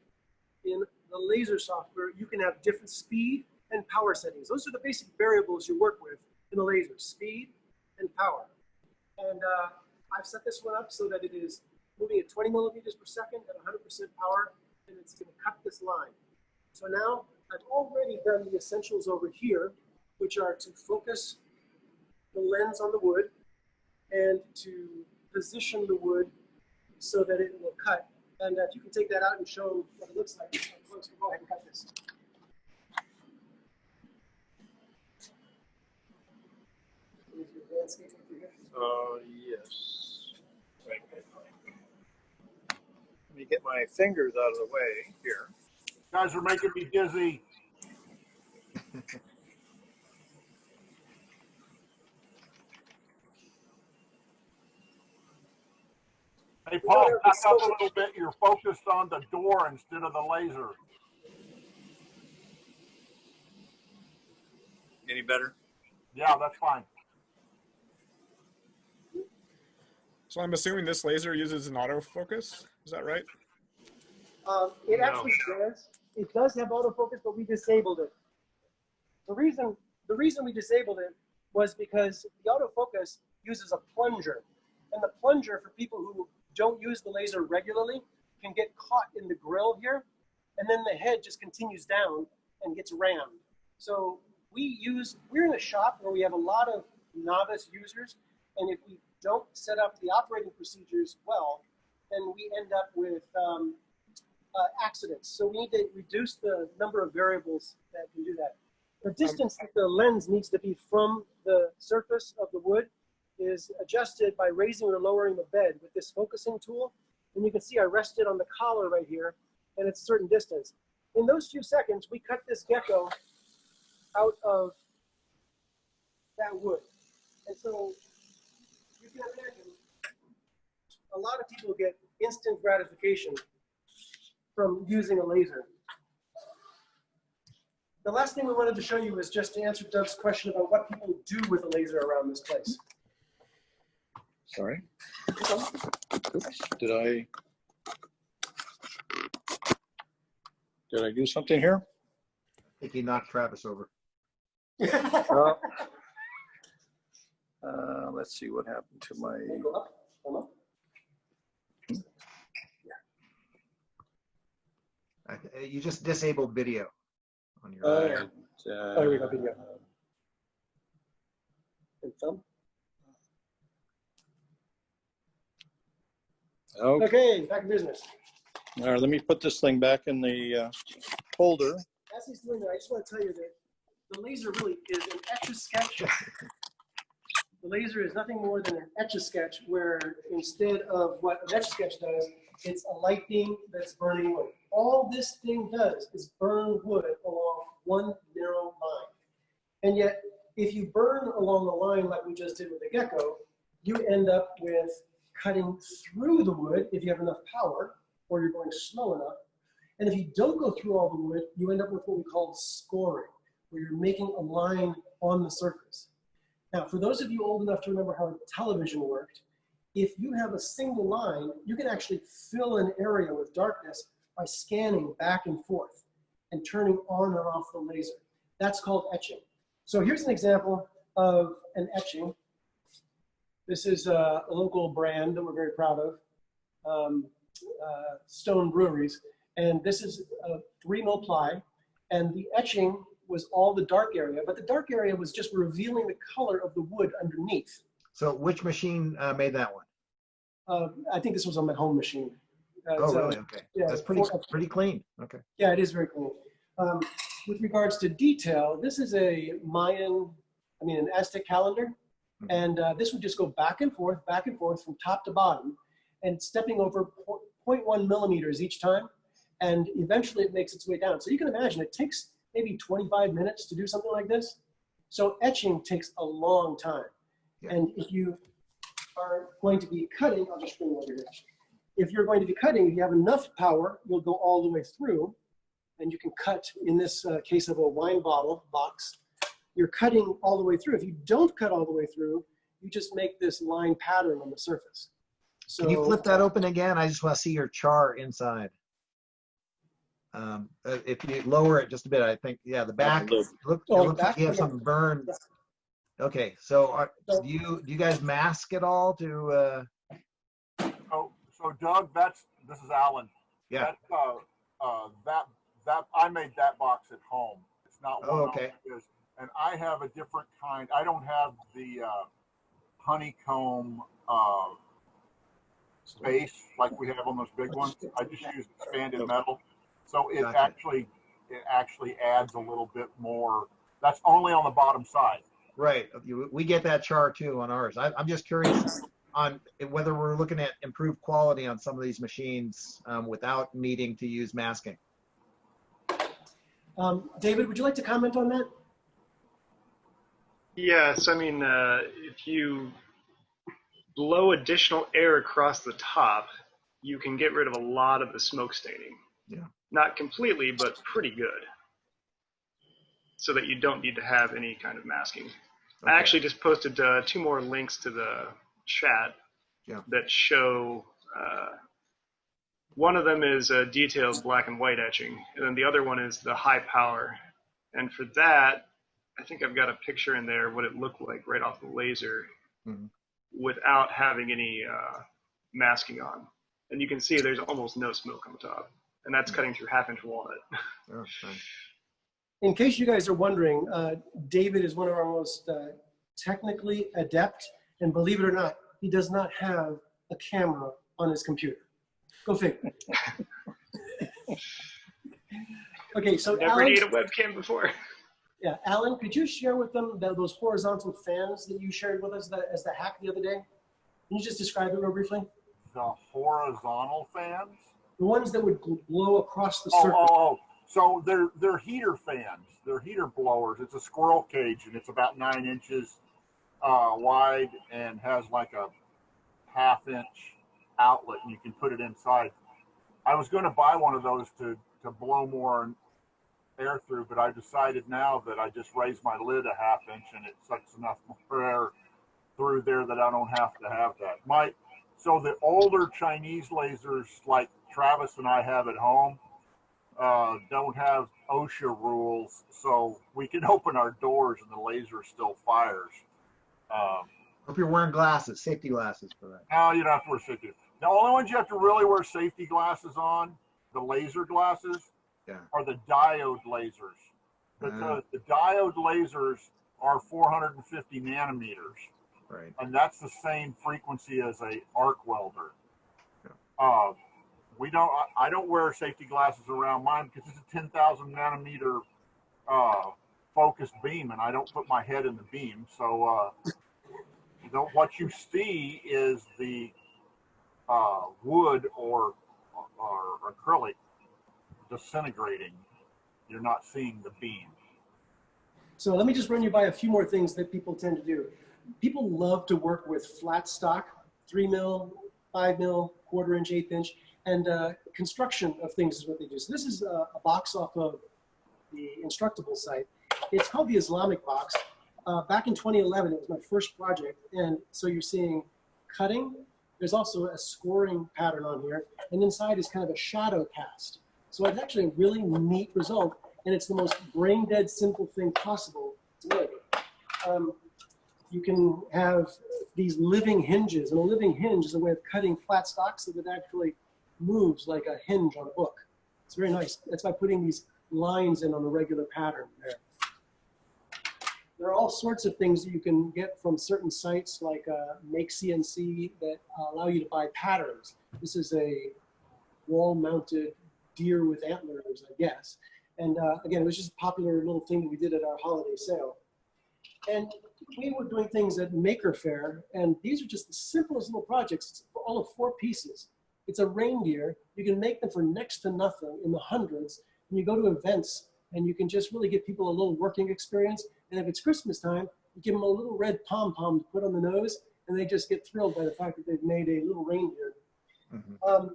Speaker 2: in the laser software, you can have different speed and power settings. Those are the basic variables you work with in the laser, speed and power. And I've set this one up so that it is moving at 20 millimeters per second at 100% power, and it's going to cut this line. So now I've already done the essentials over here, which are to focus the lens on the wood and to position the wood so that it will cut. And if you can take that out and show them what it looks like, folks can go ahead and cut this.
Speaker 5: Yes. Let me get my fingers out of the way here.
Speaker 1: You guys are making me dizzy. Hey, Paul, back up a little bit. You're focused on the door instead of the laser.
Speaker 5: Any better?
Speaker 1: Yeah, that's fine.
Speaker 7: So I'm assuming this laser uses an autofocus. Is that right?
Speaker 2: It actually does. It does have autofocus, but we disabled it. The reason we disabled it was because the autofocus uses a plunger. And the plunger, for people who don't use the laser regularly, can get caught in the grill here. And then the head just continues down and gets rammed. So we're in a shop where we have a lot of novice users. And if we don't set up the operating procedures well, then we end up with accidents. So we need to reduce the number of variables that can do that. The distance that the lens needs to be from the surface of the wood is adjusted by raising or lowering the bed with this focusing tool. And you can see I rested on the collar right here, and it's a certain distance. In those few seconds, we cut this gecko out of that wood. And so you can imagine a lot of people get instant gratification from using a laser. The last thing we wanted to show you was just to answer Doug's question about what people do with a laser around this place.
Speaker 5: Sorry. Did I do something here?
Speaker 4: I think he knocked Travis over.
Speaker 5: Let's see what happened to my.
Speaker 2: Go up. Come up.
Speaker 4: You just disabled video on your.
Speaker 2: Oh, here we go, video. And thumb. Okay, back in business.
Speaker 5: All right, let me put this thing back in the holder.
Speaker 2: As he's doing that, I just want to tell you that the laser really is an etch-a-sketch. The laser is nothing more than an etch-a-sketch, where instead of what an etch-a-sketch does, it's a light beam that's burning wood. All this thing does is burn wood along one narrow line. And yet, if you burn along the line like we just did with the gecko, you end up with cutting through the wood if you have enough power, or you're going slow enough. And if you don't go through all the wood, you end up with what we call scoring, where you're making a line on the surface. Now, for those of you old enough to remember how television worked, if you have a single line, you can actually fill an area with darkness by scanning back and forth and turning on and off the laser. That's called etching. So here's an example of an etching. This is a local brand that we're very proud of, Stone Breweries. And this is a 3mm ply. And the etching was all the dark area, but the dark area was just revealing the color of the wood underneath.
Speaker 4: So which machine made that one?
Speaker 2: I think this was on my home machine.
Speaker 4: Oh, really? Okay.
Speaker 2: Yeah,
Speaker 4: that's pretty clean. Okay.
Speaker 2: Yeah, it is very clean. With regards to detail, this is an Aztec calendar. And this would just go back and forth from top to bottom, and stepping over 0.1 millimeters each time. And eventually it makes its way down. So you can imagine it takes maybe 25 minutes to do something like this. So etching takes a long time. Yeah. And if you are going to be cutting, I'll just bring it over here. If you're going to be cutting, if you have enough power, you'll go all the way through, and you can cut, in this case of a wine bottle box, you're cutting all the way through. If you don't cut all the way through, you just make this line pattern on the surface. So,
Speaker 4: can you flip that open again? I just want to see your char inside. If you lower it just a bit, I think, yeah, the back, it looks like you have something burned. Okay, so do you guys mask it all to?
Speaker 1: So Doug, this is Alan.
Speaker 4: Yeah.
Speaker 1: That I made that box at home. It's not one.
Speaker 4: Oh, okay.
Speaker 1: And I have a different kind. I don't have the honeycomb base like we have on those big ones. I just use expanded metal. So it actually adds a little bit more. That's only on the bottom side.
Speaker 4: Right. We get that char too on ours. I'm just curious on whether we're looking at improved quality on some of these machines without needing to use masking.
Speaker 2: David, would you like to comment on that?
Speaker 6: Yes, I mean, if you blow additional air across the top, you can get rid of a lot of the smoke staining.
Speaker 4: Yeah.
Speaker 6: Not completely, but pretty good. So that you don't need to have any kind of masking. Okay. I actually just posted 2 more links to the chat that show, one of them is a detailed black and white etching, and then the other one is the high power. And for that, I think I've got a picture in there of what it looked like right off the laser
Speaker 4: Mm-hmm.
Speaker 6: without having any masking on. And you can see there's almost no smoke on the top. And that's cutting through 1/2-inch walnut.
Speaker 4: Oh, nice.
Speaker 2: In case you guys are wondering, David is one of our most technically adept, and believe it or not, he does not have a camera on his computer. Go figure. Okay, so
Speaker 6: Never
Speaker 2: Alan,
Speaker 6: need a webcam before.
Speaker 2: yeah, Alan, could you share with them those horizontal fans that you shared with us as the hack the other day? Can you just describe it real briefly?
Speaker 1: The horizontal fans?
Speaker 2: The ones that would blow across the surface.
Speaker 1: So they're heater fans. They're heater blowers. It's a squirrel cage, and it's about 9 inches wide and has like a 1/2-inch outlet, and you can put it inside. I was going to buy one of those to blow more air through, but I decided now that I just raise my lid a 1/2 inch and it sucks enough more air through there that I don't have to have that. So the older Chinese lasers like Travis and I have at home don't have OSHA rules, so we can open our doors and the laser still fires.
Speaker 4: Hope you're wearing glasses, safety glasses for that.
Speaker 1: No, you don't have to wear safety. The only ones you have to really wear safety glasses on, the laser glasses, are the diode lasers. Because the diode lasers are 450 nanometers.
Speaker 4: Right.
Speaker 1: And that's the same frequency as a arc welder. I don't wear safety glasses around mine because it's a 10,000 nanometer focused beam, and I don't put my head in the beam. So what you see is the wood or acrylic disintegrating. You're not seeing the beam.
Speaker 2: So let me just run you by a few more things that people tend to do. People love to work with flat stock, 3 mil, 5 mil, 1/4 inch, 1/8 inch, and construction of things is what they do. So this is a box off of the Instructable site. It's called the Islamic box. Back in 2011, it was my first project. And so you're seeing cutting. There's also a scoring pattern on here. And inside is kind of a shadow cast. So it's actually a really neat result. And it's the most brain dead simple thing possible to make. You can have these living hinges. And a living hinge is a way of cutting flat stock so that it actually moves like a hinge on a book. It's very nice. That's by putting these lines in on a regular pattern there. There are all sorts of things that you can get from certain sites like Make CNC that allow you to buy patterns. This is a wall-mounted deer with antlers, I guess. And again, it was just a popular little thing that we did at our holiday sale. And we were doing things at Maker Faire, and these are just the simplest little projects. It's all of 4 pieces. It's a reindeer. You can make them for next to nothing in the hundreds. And you go to events, and you can just really give people a little working experience. And if it's Christmas time, you give them a little red pom-pom to put on the nose, and they just get thrilled by the fact that they've made a little reindeer. Mm-hmm.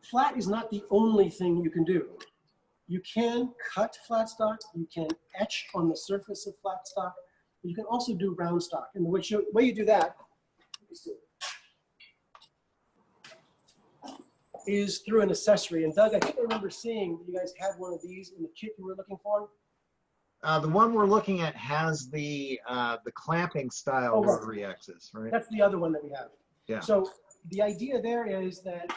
Speaker 2: Flat is not the only thing you can do. You can cut flat stock. You can etch on the surface of flat stock. You can also do round stock. And the way you do that is through an accessory. And Doug, I think I remember seeing you guys had one of these in the kit you were looking for.
Speaker 4: The one we're looking at has the clamping style rotary axis, right?
Speaker 2: That's the other one that we have.
Speaker 4: Yeah.
Speaker 2: So the idea there is that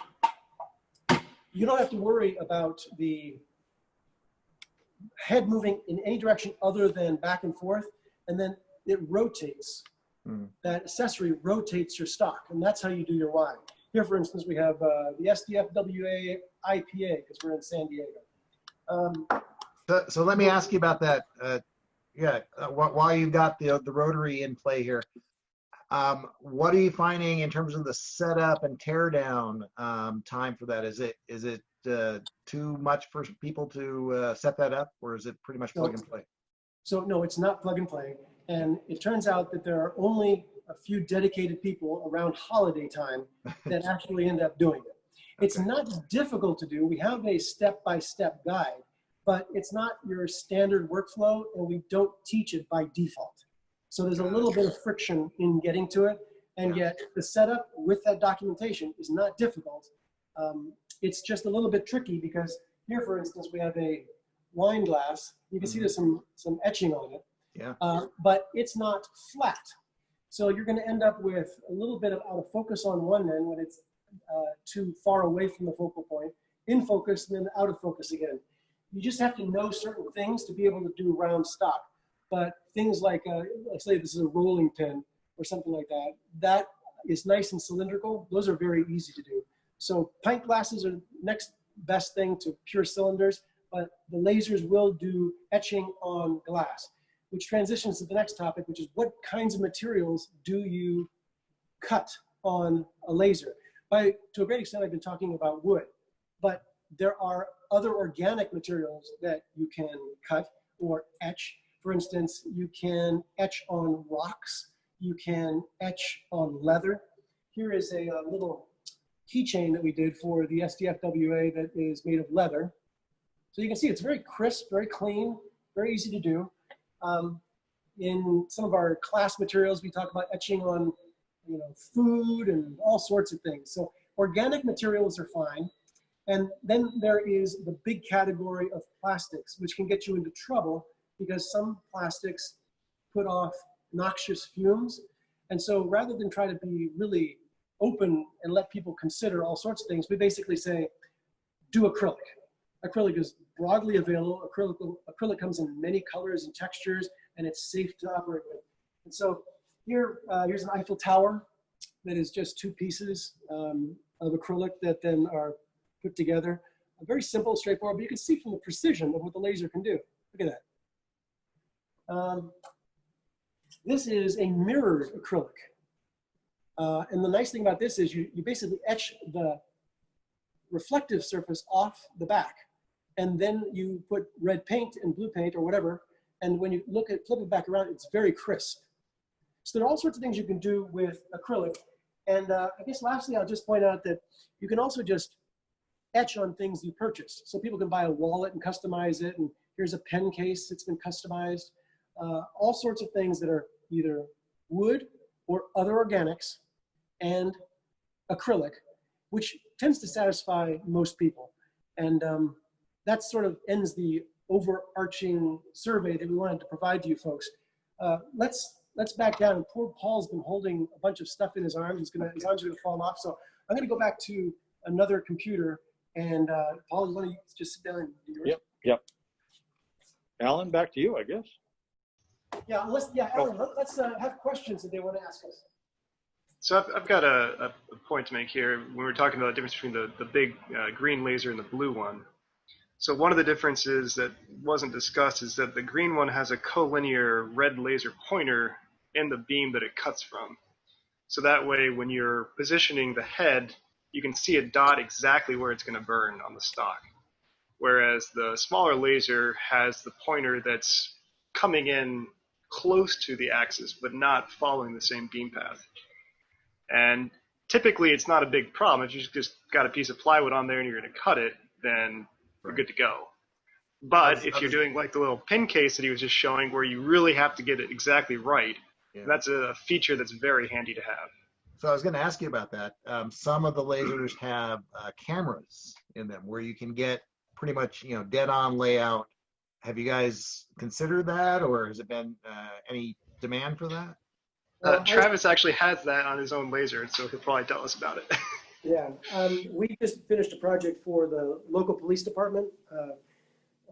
Speaker 2: you don't have to worry about the head moving in any direction other than back and forth, and then it rotates. That accessory rotates your stock, and that's how you do your Y. Here, for instance, we have the SDFWA IPA because we're in San Diego.
Speaker 4: So let me ask you about that. While you've got the rotary in play here, what are you finding in terms of the setup and teardown time for that? Is it too much for people to set that up, or is it pretty much plug and play?
Speaker 2: So no, it's not plug and play. And it turns out that there are only a few dedicated people around holiday time that actually end up doing it. It's not difficult to do. We have a step-by-step guide, but it's not your standard workflow, and we don't teach it by default. So there's a little bit of friction in getting to it, and yet the setup with that documentation is not difficult. It's just a little bit tricky because here, for instance, we have a wine glass. You can see there's some etching on it.
Speaker 4: Yeah.
Speaker 2: But it's not flat. So you're going to end up with a little bit of out of focus on one end when it's too far away from the focal point, in focus, and then out of focus again. You just have to know certain things to be able to do round stock. But things like, let's say this is a rolling pin or something like that, that is nice and cylindrical. Those are very easy to do. So pint glasses are next best thing to pure cylinders, but the lasers will do etching on glass, which transitions to the next topic, which is what kinds of materials do you cut on a laser? To a great extent, I've been talking about wood, but there are other organic materials that you can cut or etch. For instance, you can etch on rocks. You can etch on leather. Here is a little keychain that we did for the SDFWA that is made of leather. So you can see it's very crisp, very clean, very easy to do. In some of our class materials, we talk about etching on, food and all sorts of things. So organic materials are fine. And then there is the big category of plastics, which can get you into trouble because some plastics put off noxious fumes. And so rather than try to be really open and let people consider all sorts of things, we basically say, do acrylic. Acrylic is broadly available. Acrylic comes in many colors and textures, and it's safe to operate with. And so here's an Eiffel Tower that is just two pieces of acrylic that then are put together. Very simple, straightforward, but you can see from the precision of what the laser can do. Look at that. This is a mirrored acrylic. And the nice thing about this is you basically etch the reflective surface off the back. And then you put red paint and blue paint or whatever. And when you flip it back around, it's very crisp. So there are all sorts of things you can do with acrylic. And I guess lastly, I'll just point out that you can also just etch on things you purchase. So people can buy a wallet and customize it. And here's a pen case that's been customized. All sorts of things that are either wood or other organics and acrylic, which tends to satisfy most people. And that sort of ends the overarching survey that we wanted to provide to you folks. Let's back down. And poor Paul's been holding a bunch of stuff in his arms. His arms are gonna fall off. So I'm gonna go back to another computer. And Paul, you wanna just sit down and do yours?
Speaker 5: Yep. Alan, back to you, I guess.
Speaker 2: Yeah, Alan, let's have questions that they want to ask us.
Speaker 6: So I've got a point to make here when we're talking about the difference between the big green laser and the blue one. So one of the differences that wasn't discussed is that the green one has a collinear red laser pointer in the beam that it cuts from. So that way when you're positioning the head, you can see a dot exactly where it's going to burn on the stock. Whereas the smaller laser has the pointer that's coming in close to the axis, but not following the same beam path. And typically it's not a big problem. If you just got a piece of plywood on there and you're going to cut it, then you're good to go. But if you're doing like the little pin case that he was just showing where you really have to get it exactly right, that's a feature that's very handy to have.
Speaker 4: So I was going to ask you about that. Some of the lasers have cameras in them where you can get pretty much, dead on layout. Have you guys considered that, or has it been any demand for that?
Speaker 6: Travis actually has that on his own laser, so he'll probably tell us about it.
Speaker 2: Yeah, we just finished a project for the local police department,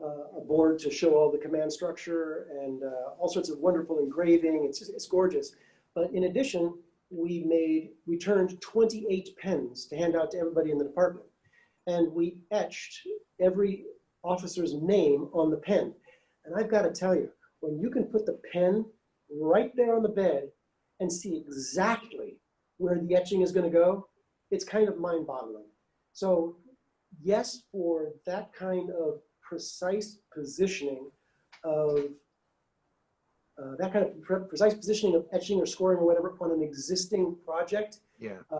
Speaker 2: a board to show all the command structure and all sorts of wonderful engraving. It's gorgeous. But in addition, we turned 28 pens to hand out to everybody in the department. And we etched every officer's name on the pen. And I've got to tell you, when you can put the pen right there on the bed and see exactly where the etching is going to go, it's kind of mind-boggling. So yes, for that kind of precise positioning of etching or scoring or whatever on an existing project,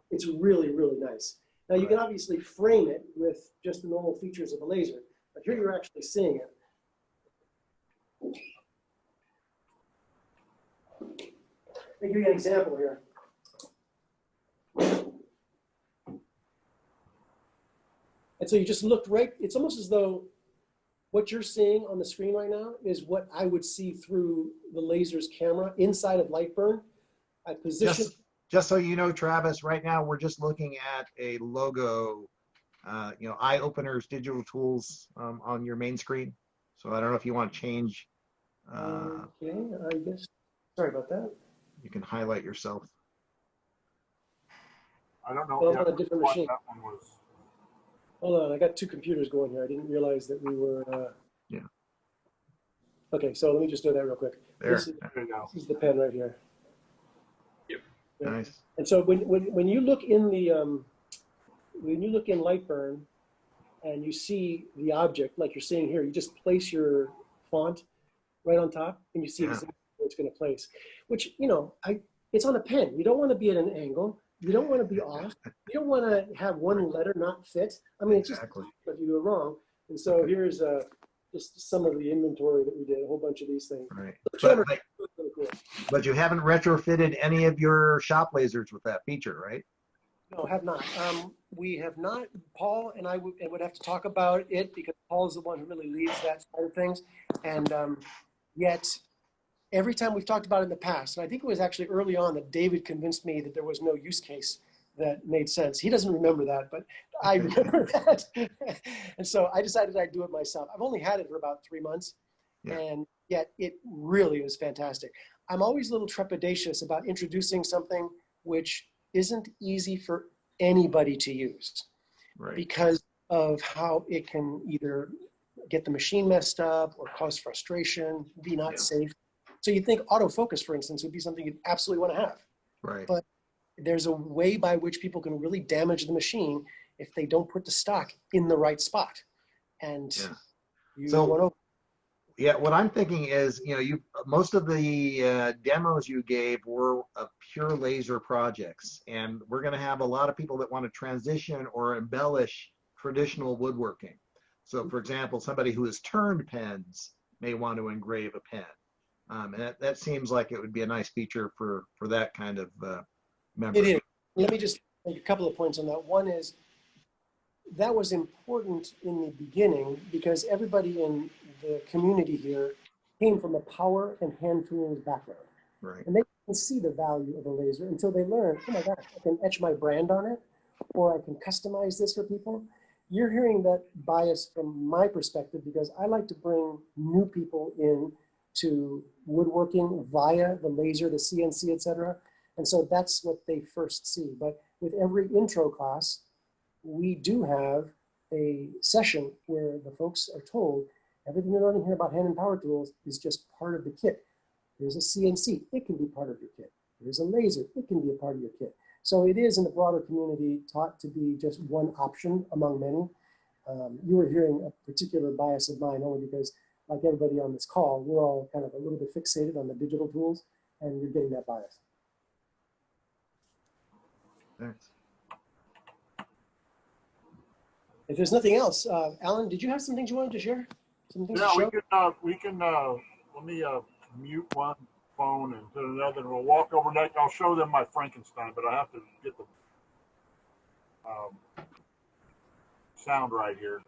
Speaker 2: it's really, really nice. Now you can obviously frame it with just the normal features of a laser, but here you're actually seeing it. Let me give you an example here. And so you just looked right, it's almost as though what you're seeing on the screen right now is what I would see through the laser's camera inside of Lightburn. I position.
Speaker 4: Just so you know, Travis, right now we're just looking at a logo, Eye Openers Digital Tools on your main screen. So I don't know if you want to change.
Speaker 2: Okay, I guess. Sorry about that.
Speaker 4: You can highlight yourself.
Speaker 1: I don't know.
Speaker 2: Well, I'm on a different
Speaker 1: what
Speaker 2: machine.
Speaker 1: that one was.
Speaker 2: Hold on, I got two computers going here. I didn't realize that we were.
Speaker 4: Yeah.
Speaker 2: Okay, so let me just do that real quick.
Speaker 4: There.
Speaker 2: This is the pen right here.
Speaker 5: Yep.
Speaker 2: Yeah.
Speaker 4: Nice.
Speaker 2: And so when you look in the when you look in Lightburn and you see the object like you're seeing here, you just place your font right on top and you see exactly where it's going to place. Which it's on a pen. You don't want to be at an angle. You don't want to be off. You don't want to have one letter not fit. I mean, it's
Speaker 4: Exactly.
Speaker 2: just if you go wrong. And so here's just some of the inventory that we did, a whole bunch of these things.
Speaker 4: Right.
Speaker 2: Really cool.
Speaker 4: But you haven't retrofitted any of your shop lasers with that feature, right?
Speaker 2: No, have not. We have not. Paul and I would have to talk about it because Paul is the one who really leads that side of things. And yet, every time we've talked about it in the past, and I think it was actually early on that David convinced me that there was no use case that made sense. He doesn't remember that, but I remember that. And so I decided I'd do it myself. I've only had it for about 3 months, and yet it really is fantastic. I'm always a little trepidatious about introducing something which isn't easy for anybody to use, because of how it can either get the machine messed up or cause frustration, be not safe. So you'd think autofocus, for instance, would be something you'd absolutely want to have.
Speaker 4: Right.
Speaker 2: But there's a way by which people can really damage the machine if they don't put the stock in the right spot. And
Speaker 4: what I'm thinking is, most of the demos you gave were pure laser projects, and we're going to have a lot of people that want to transition or embellish traditional woodworking. So, for example, somebody who has turned pens may want to engrave a pen. And that seems like it would be a nice feature for that kind of member.
Speaker 2: It is. Let me just make a couple of points on that. One is that was important in the beginning because everybody in the community here came from a power and hand tools background.
Speaker 4: Right.
Speaker 2: And they can see the value of a laser until they learn, oh my gosh, I can etch my brand on it, or I can customize this for people. You're hearing that bias from my perspective because I like to bring new people in to woodworking via the laser, the CNC, etc. And so that's what they first see. But with every intro class, we do have a session where the folks are told everything you're learning here about hand and power tools is just part of the kit. There's a CNC, it can be part of your kit. There's a laser, it can be a part of your kit. So it is in the broader community taught to be just one option among many. You were hearing a particular bias of mine only because, like everybody on this call, we're all kind of a little bit fixated on the digital tools, and you're getting that bias.
Speaker 4: Thanks.
Speaker 2: If there's nothing else, Alan, did you have some things you wanted to share? Some things to show?
Speaker 1: we can let me mute one phone and put another, and we'll walk over that. I'll show them my Frankenstein, but I have to get the sound right here.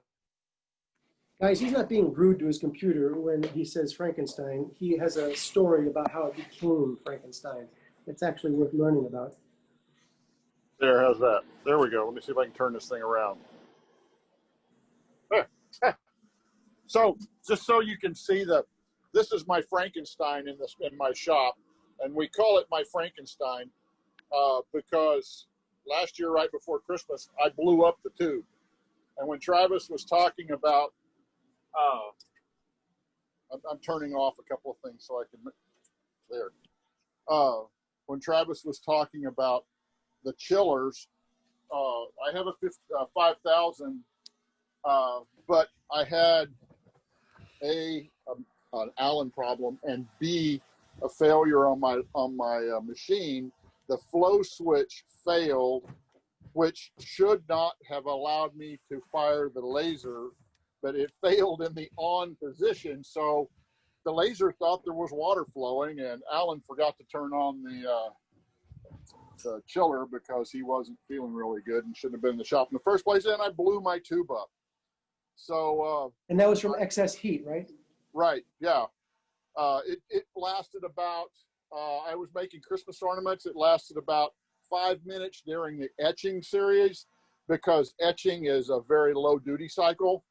Speaker 2: Guys, he's not being rude to his computer when he says Frankenstein. He has a story about how it became Frankenstein. It's actually worth learning about.
Speaker 1: There, how's that? There we go. Let me see if I can turn this thing around. So, just so you can see this is my Frankenstein in my shop, and we call it my Frankenstein because last year, right before Christmas, I blew up the tube. And when Travis was talking about, I'm turning off a couple of things so I can, there. When Travis was talking about the chillers, I have a 5000, but I had an Allen problem, and B, a failure on my machine. The flow switch failed, which should not have allowed me to fire the laser, but it failed in the on position. So the laser thought there was water flowing, and Alan forgot to turn on the chiller because he wasn't feeling really good and shouldn't have been in the shop in the first place. And I blew my tube up. So.
Speaker 2: And that was from excess heat, right?
Speaker 1: Right. Yeah. It lasted about. I was making Christmas ornaments. It lasted about 5 minutes during the etching series, because etching is a very low duty cycle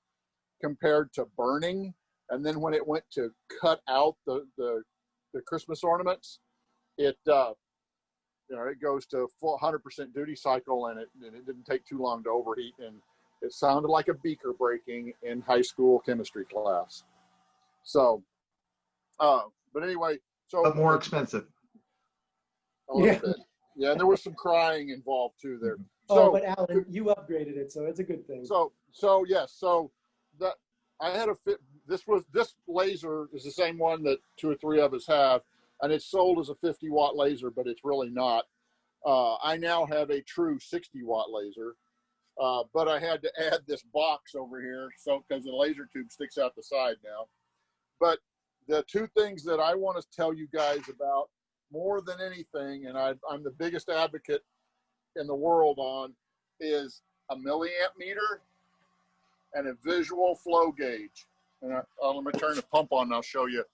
Speaker 1: compared to burning. And then when it went to cut out the Christmas ornaments, it it goes to full 100% duty cycle, and it didn't take too long to overheat, and it sounded like a beaker breaking in high school chemistry class. So, but anyway, so
Speaker 4: But more expensive.
Speaker 1: a little bit. Yeah, and there was some crying involved too there.
Speaker 2: So, but Alan, you upgraded it, so it's a good thing.
Speaker 1: So yes, so that I had a fit. This laser is the same one that 2 or 3 of us have, and it's sold as a 50-watt laser, but it's really not. I now have a true 60-watt laser, but I had to add this box over here, so because the laser tube sticks out the side now. But the 2 things that I want to tell you guys about more than anything, and I'm the biggest advocate in the world on, is a milliamp meter and a visual flow gauge. And let me turn the pump on and I'll show you.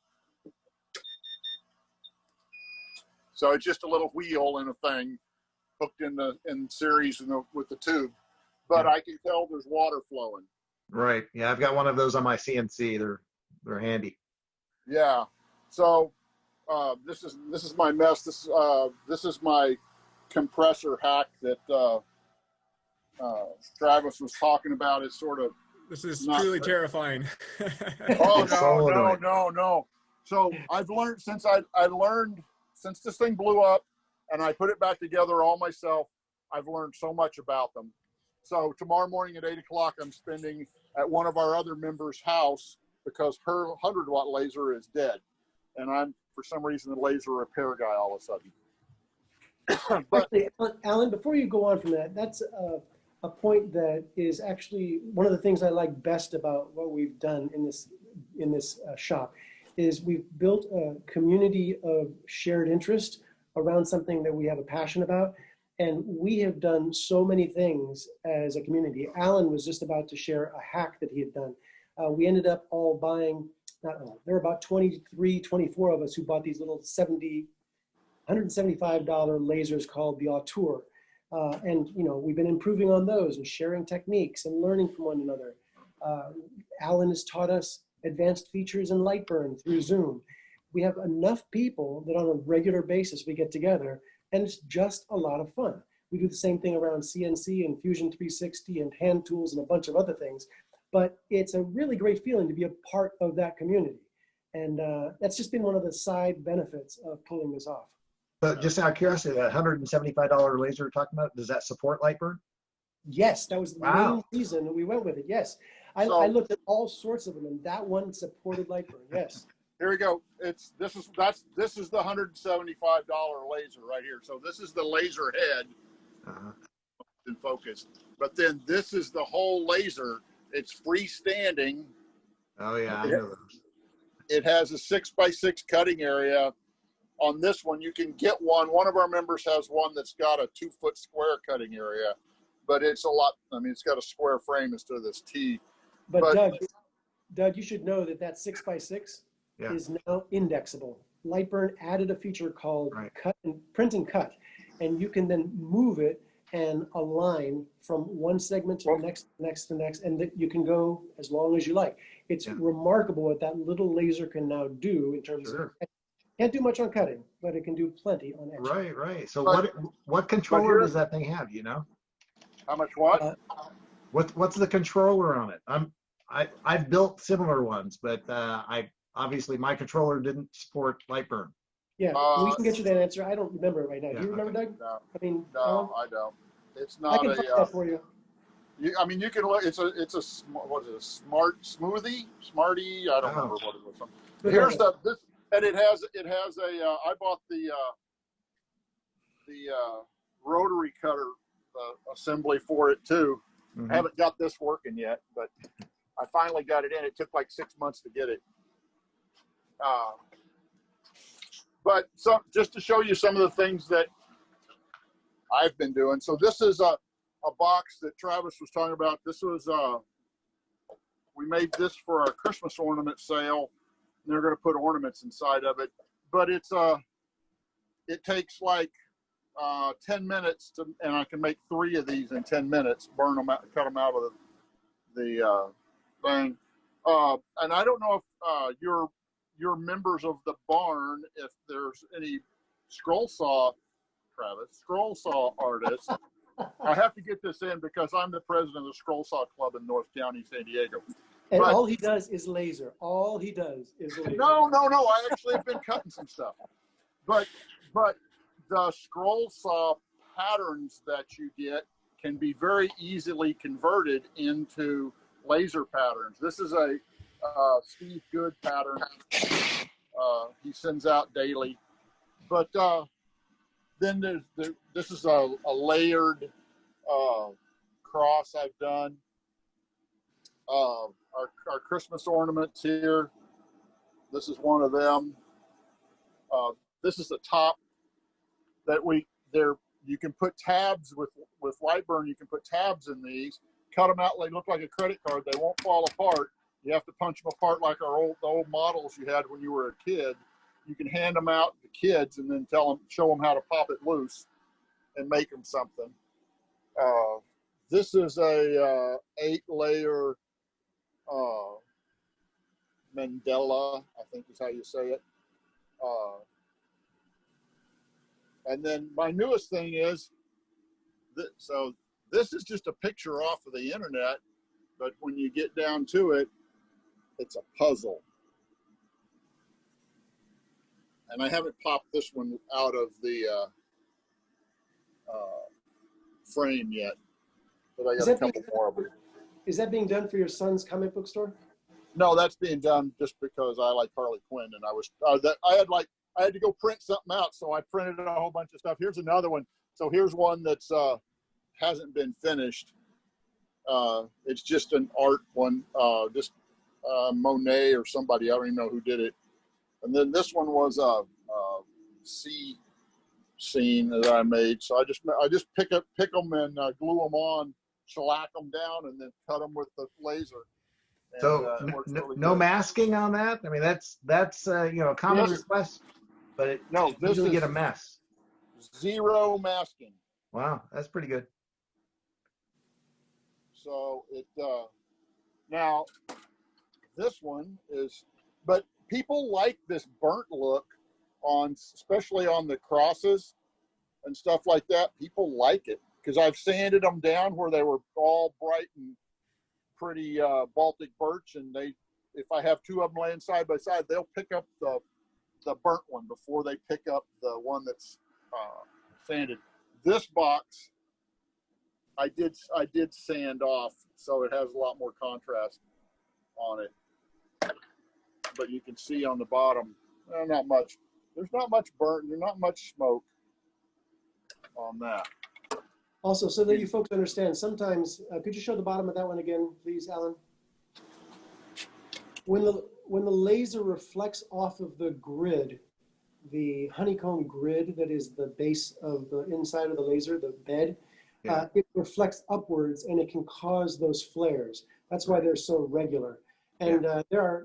Speaker 1: So it's just a little wheel and a thing hooked in series with the tube, but I can tell there's water flowing.
Speaker 4: Right. Yeah, I've got one of those on my CNC. They're handy.
Speaker 1: Yeah. So this is my mess. This is my compressor hack that Travis was talking about. It's sort of.
Speaker 7: This is truly terrifying.
Speaker 1: Oh no. So I've learned since since this thing blew up and I put it back together all myself, I've learned so much about them. So tomorrow morning at 8 o'clock, I'm spending at one of our other members' house because her 100-watt laser is dead. And I'm, for some reason, the laser repair guy all of a sudden. But,
Speaker 2: actually, Alan, before you go on from that, that's a point that is actually one of the things I like best about what we've done in this shop is we've built a community of shared interest around something that we have a passion about. And we have done so many things as a community. Alan was just about to share a hack that he had done. We ended up all buying, not all, there were about 23, 24 of us who bought these little $175 lasers called the Auteur. And we've been improving on those and sharing techniques and learning from one another. Alan has taught us advanced features in Lightburn through Zoom. We have enough people that on a regular basis we get together, and it's just a lot of fun. We do the same thing around CNC and Fusion 360 and hand tools and a bunch of other things, but it's a really great feeling to be a part of that community. And that's just been one of the side benefits of pulling this off.
Speaker 4: But just out of curiosity, that $175 laser you're talking about, does that support Lightburn?
Speaker 2: Yes, that was the main reason we went with it. Yes, I looked at all sorts of them, and that one supported Lightburn. Yes.
Speaker 1: Here we go. This is the $175 laser right here. So this is the laser head in focus. But then this is the whole laser. It's freestanding.
Speaker 4: Oh yeah, I know those.
Speaker 1: It has a 6x6 cutting area. On this one, you can get one. One of our members has one that's got a 2-foot square cutting area, but it's a lot. I mean, it's got a square frame instead of this T.
Speaker 2: But Doug, you should know that 6x6 is now indexable. Lightburn added a feature called print and cut, and you can then move it and align from one segment to the next, and that you can go as long as you like. It's remarkable what that little laser can now do in terms of. Can't do much on cutting, but it can do plenty on etching.
Speaker 4: Right. So what controller does that thing have? You know?
Speaker 1: How much what?
Speaker 4: What's the controller on it? I've built similar ones, but obviously my controller didn't support Lightburn.
Speaker 2: Yeah, we can get you that answer. I don't remember it right now. Do you remember, Doug?
Speaker 1: No,
Speaker 2: I mean,
Speaker 1: no, I don't. It's not
Speaker 2: I can find that for you.
Speaker 1: You can look. It's a what is it? Smarty. I don't remember what it was. Here's this. And it has a, I bought the rotary cutter assembly for it too. I haven't got this working yet, but I finally got it in. It took like 6 months to get it. But just to show you some of the things that I've been doing. So this is a box that Travis was talking about. This was we made this for our Christmas ornament sale. And they're going to put ornaments inside of it, but it takes like 10 minutes and I can make 3 of these in 10 minutes, burn them out, cut them out of the thing. And I don't know if you're members of the barn, if there's any scroll saw artists. I have to get this in because I'm the president of the Scroll Saw Club in North County, San Diego.
Speaker 2: And all he does is laser. All he does is laser.
Speaker 1: No. I actually have been cutting some stuff. But the scroll saw patterns that you get can be very easily converted into laser patterns. This is a Steve Good pattern. He sends out daily. But then this is a layered cross I've done. Our Christmas ornaments here. This is one of them. This is the top that you can put tabs with Lightburn. You can put tabs in these, cut them out. They look like a credit card. They won't fall apart. You have to punch them apart like the old models you had when you were a kid. You can hand them out to kids and then show them how to pop it loose and make them something. This is a 8-layer Mandela, I think is how you say it. And then my newest thing is, so this is just a picture off of the internet, but when you get down to it, it's a puzzle. And I haven't popped this one out of the frame yet, but I got a couple more of them.
Speaker 2: Is that being done for your son's comic book store?
Speaker 1: No, that's being done just because I like Harley Quinn, and I had to go print something out, so I printed a whole bunch of stuff. Here's another one. So here's one that's hasn't been finished. It's just an art one, Monet or somebody. I don't even know who did it. And then this one was a sea scene that I made. So I just pick them and glue them on, shellac them down, and then cut them with the laser. And,
Speaker 4: so no masking on that? I mean, that's a common request, but
Speaker 1: this
Speaker 4: usually
Speaker 1: is
Speaker 4: get a mess.
Speaker 1: 0 masking.
Speaker 4: Wow, that's pretty good.
Speaker 1: So now this one is, but people like this burnt look especially on the crosses and stuff like that. People like it because I've sanded them down where they were all bright and pretty Baltic birch, and if I have 2 of them laying side by side, they'll pick up the burnt one before they pick up the one that's sanded. This box I did sand off, so it has a lot more contrast on it. But you can see on the bottom, not much. There's not much burnt. There's not much smoke on that.
Speaker 2: Also, so that you folks understand, sometimes, could you show the bottom of that one again, please, Alan? When the laser reflects off of the grid, the honeycomb grid that is the base of the inside of the laser, the bed, it reflects upwards and it can cause those flares. That's why they're so regular. And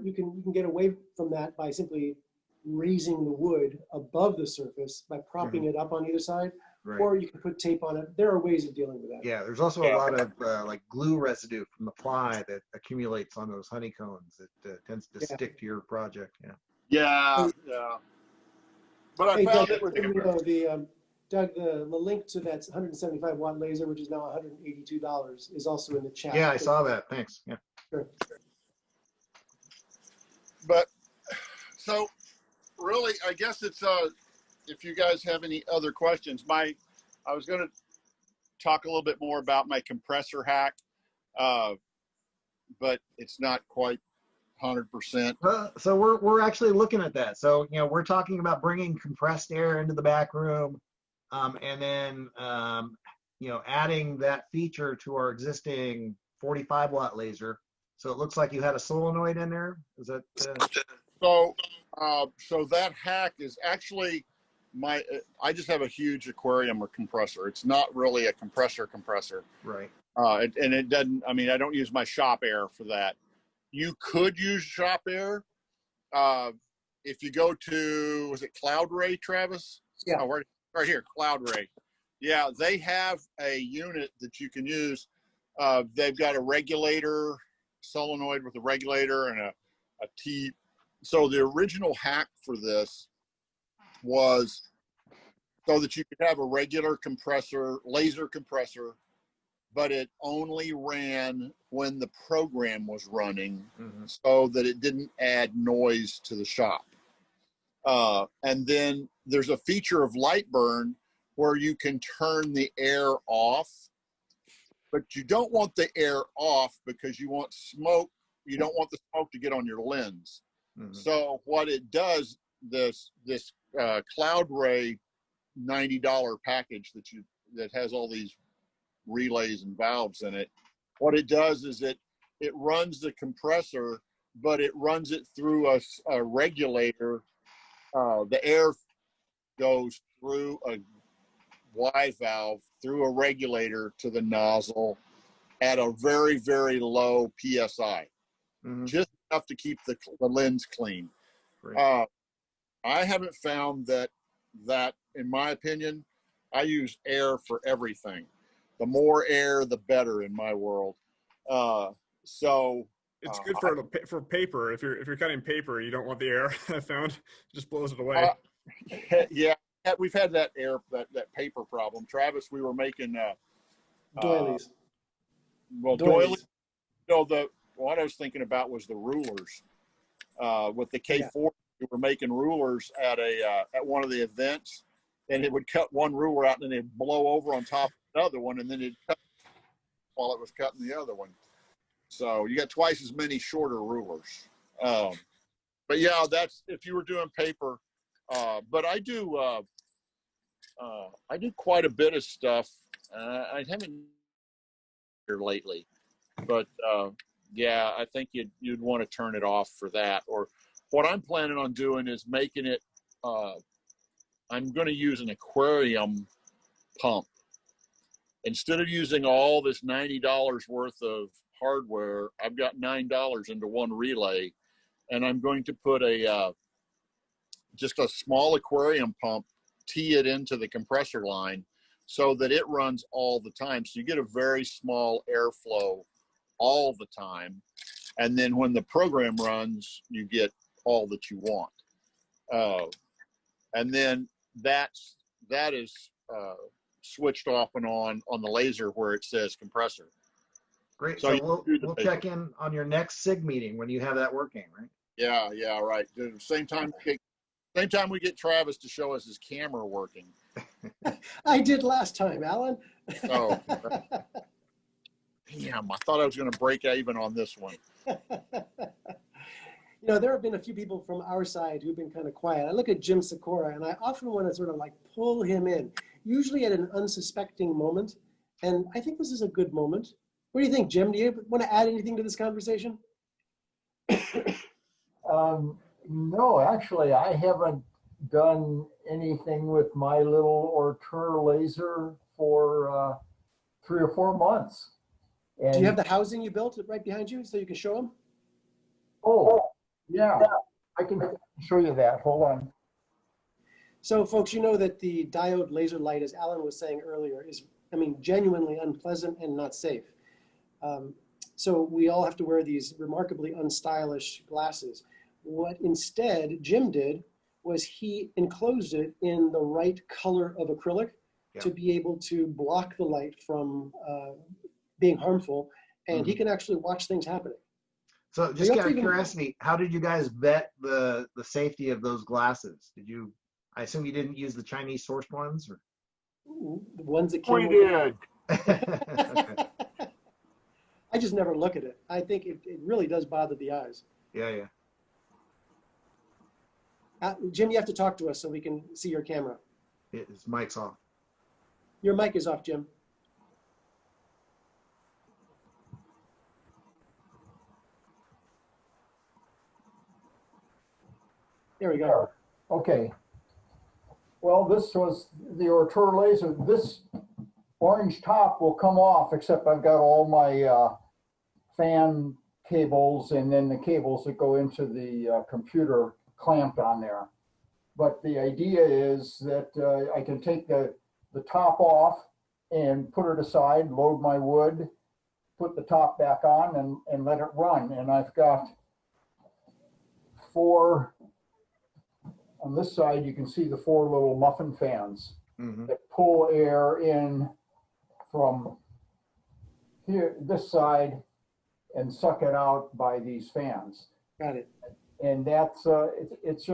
Speaker 2: you can get away from that by simply raising the wood above the surface by propping it up on either side. Right. Or you can put tape on it. There are ways of dealing with that.
Speaker 4: Yeah, there's also a lot of like glue residue from the ply that accumulates on those honeycombs that tends to stick to your project.
Speaker 1: Yeah. But I found
Speaker 2: Doug, Doug, the link to that 175 watt laser, which is now $182, is also in the chat.
Speaker 4: Yeah, I saw that. Thanks. Yeah.
Speaker 2: Sure.
Speaker 1: But so really, I guess it's if you guys have any other questions, I was going to talk a little bit more about my compressor hack, but it's not quite 100%.
Speaker 4: So we're actually looking at that. So we're talking about bringing compressed air into the back room, and then adding that feature to our existing 45 watt laser. So it looks like you had a solenoid in there. Is that?
Speaker 1: So that hack is actually I just have a huge aquarium or compressor. It's not really a compressor.
Speaker 4: Right.
Speaker 1: And it doesn't, I don't use my shop air for that. you could use shop air. If you go to, was it Cloud Ray, Travis?
Speaker 2: Yeah.
Speaker 1: Oh, right here, Cloud Ray. Yeah, they have a unit that you can use. They've got a regulator, solenoid with a regulator and a T. So the original hack for this was so that you could have a regular compressor, laser compressor, but it only ran when the program was running, so that it didn't add noise to the shop. And then there's a feature of light burn where you can turn the air off, but you don't want the air off because you want smoke. You don't want the smoke to get on your lens. So what it does, this Cloud Ray $90 package that has all these relays and valves in it, what it does is it runs the compressor, but it runs it through a regulator. The air goes through a Y valve through a regulator to the nozzle at a very, very low PSI, just enough to keep the lens clean. I haven't found that, in my opinion, I use air for everything. The more air, the better in my world. So
Speaker 7: it's good for paper. If you're cutting paper, you don't want the air. I found it just blows it away.
Speaker 1: Yeah, we've had that that paper problem. Travis, we were making
Speaker 2: doilies.
Speaker 1: Doilies. No, what I was thinking about was the rulers. With the K4, we were making rulers at one of the events, and it would cut one ruler out, and then it'd blow over on top of another one, and then it'd cut while it was cutting the other one. So you got twice as many shorter rulers. But yeah, that's if you were doing paper. But I do quite a bit of stuff. I haven't here lately, but yeah, I think you'd want to turn it off for that. Or what I'm planning on doing is making it. I'm going to use an aquarium pump instead of using all this $90 worth of hardware. I've got $9 into one relay, and I'm going to put just a small aquarium pump, tee it into the compressor line so that it runs all the time. So you get a very small airflow all the time. And then when the program runs, you get all that you want. And then that is switched off and on the laser where it says compressor.
Speaker 4: Great. So we'll check in on your next SIG meeting when you have that working, right?
Speaker 1: Yeah, right. The same time we get Travis to show us his camera working.
Speaker 2: I did last time, Alan.
Speaker 1: Oh, damn! I thought I was going to break even on this one.
Speaker 2: You know, there have been a few people from our side who've been kind of quiet. I look at Jim Sikora, and I often want to sort of like pull him in, usually at an unsuspecting moment. And I think this is a good moment. What do you think, Jim? Do you want to add anything to this conversation?
Speaker 8: No, actually, I haven't done anything with my little Ortur laser for 3 or 4 months. And
Speaker 2: do you have the housing you built right behind you so you can show them?
Speaker 8: Oh, yeah. I can show you that. Hold on.
Speaker 2: So, folks, you know that the diode laser light, as Alan was saying earlier, is, I mean, genuinely unpleasant and not safe. So we all have to wear these remarkably unstylish glasses. What instead Jim did was he enclosed it in the right color of acrylic to be able to block the light from being harmful, and he can actually watch things happening.
Speaker 4: So just out of curiosity, how did you guys vet the safety of those glasses? I assume you didn't use the Chinese sourced ones? Or?
Speaker 2: The ones that came.
Speaker 1: We did.
Speaker 4: Okay.
Speaker 2: I just never look at it. I think it really does bother the eyes.
Speaker 4: Yeah.
Speaker 2: Jim, you have to talk to us so we can see your camera.
Speaker 4: His mic's off.
Speaker 2: Your mic is off, Jim. There we go.
Speaker 8: Okay. Well, this was the Ortur laser. This orange top will come off, except I've got all my fan cables and then the cables that go into the computer clamped on there. But the idea is that I can take the top off and put it aside, load my wood, put the top back on and let it run. And I've got 4, on this side, you can see the 4 little muffin fans that pull air in from here, this side, and suck it out by these fans.
Speaker 2: Got it.
Speaker 8: And that's, it's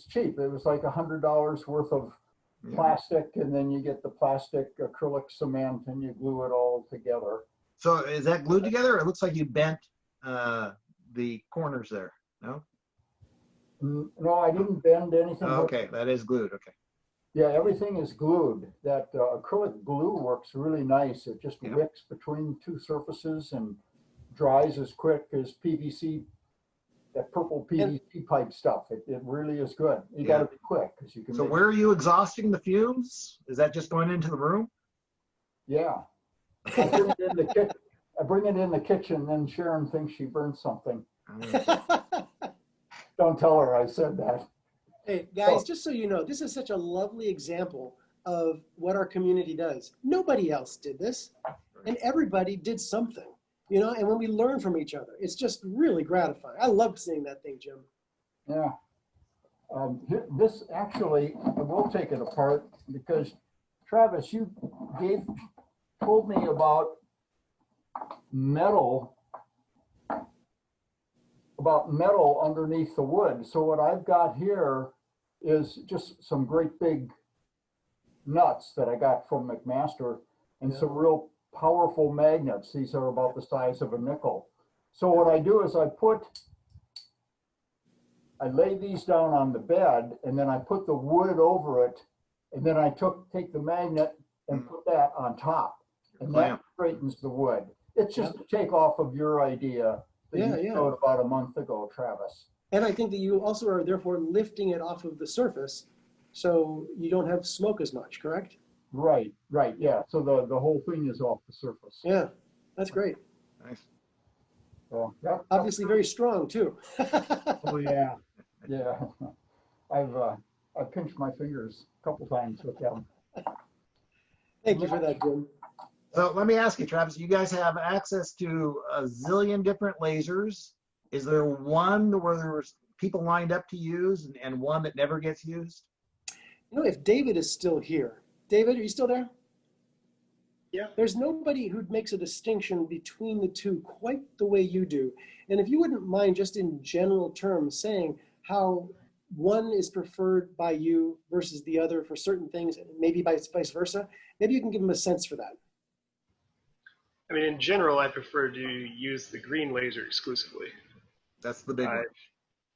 Speaker 8: cheap. It was like $100 worth of plastic, and then you get the plastic acrylic cement and you glue it all together.
Speaker 4: So is that glued together? It looks like you bent the corners there. No?
Speaker 8: No, I didn't bend anything.
Speaker 4: Oh, okay, that is glued. Okay.
Speaker 8: Yeah, everything is glued. That acrylic glue works really nice. It just wicks between 2 surfaces and dries as quick as PVC, that purple PVC pipe stuff. It really is good. You got to be quick because you can.
Speaker 4: So where are you exhausting the fumes? Is that just going into the room?
Speaker 8: Yeah. I bring it in the kitchen, then Sharon thinks she burned something. Don't tell her I said that.
Speaker 2: Hey, guys, just so you know, this is such a lovely example of what our community does. Nobody else did this, and everybody did something, you know, and when we learn from each other, it's just really gratifying. I love seeing that thing, Jim.
Speaker 8: Yeah. This actually, I will take it apart because, Travis, you told me about metal underneath the wood. So what I've got here is just some great big nuts that I got from McMaster and some real powerful magnets. These are about the size of a nickel. So what I do is I lay these down on the bed and then I put the wood over it, and then I take the magnet and put that on top, and that straightens the wood. It's just a takeoff of your idea that you showed about a month ago, Travis.
Speaker 2: And I think that you also are therefore lifting it off of the surface so you don't have smoke as much, correct?
Speaker 8: Right, yeah. So the whole thing is off the surface.
Speaker 2: Yeah, that's great.
Speaker 4: Nice.
Speaker 8: So,
Speaker 2: obviously very strong too.
Speaker 8: Oh yeah. I've pinched my fingers a couple times with them.
Speaker 2: Thank you for that, Jim.
Speaker 4: So let me ask you, Travis, you guys have access to a zillion different lasers. Is there one where there was people lined up to use and one that never gets used?
Speaker 2: You know, if David is still here. David, are you still there?
Speaker 6: Yeah.
Speaker 2: There's nobody who makes a distinction between the two quite the way you do. And if you wouldn't mind just in general terms saying how one is preferred by you versus the other for certain things, and maybe vice versa, maybe you can give them a sense for that.
Speaker 6: I mean, in general, I prefer to use the green laser exclusively.
Speaker 4: That's the big one.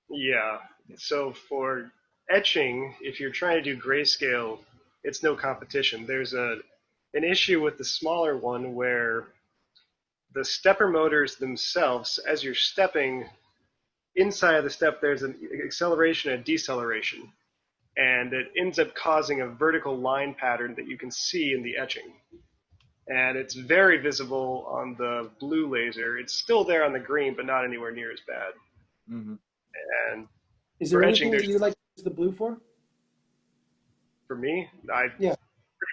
Speaker 6: Yeah. So for etching, if you're trying to do grayscale, it's no competition. There's an issue with the smaller one where the stepper motors themselves, as you're stepping, inside of the step, there's an acceleration and deceleration. And it ends up causing a vertical line pattern that you can see in the etching. And it's very visible on the blue laser. It's still there on the green, but not anywhere near as bad.
Speaker 4: Mm-hmm.
Speaker 6: And
Speaker 2: is there
Speaker 6: etching,
Speaker 2: anything that you like to use the blue for?
Speaker 6: For me, I pretty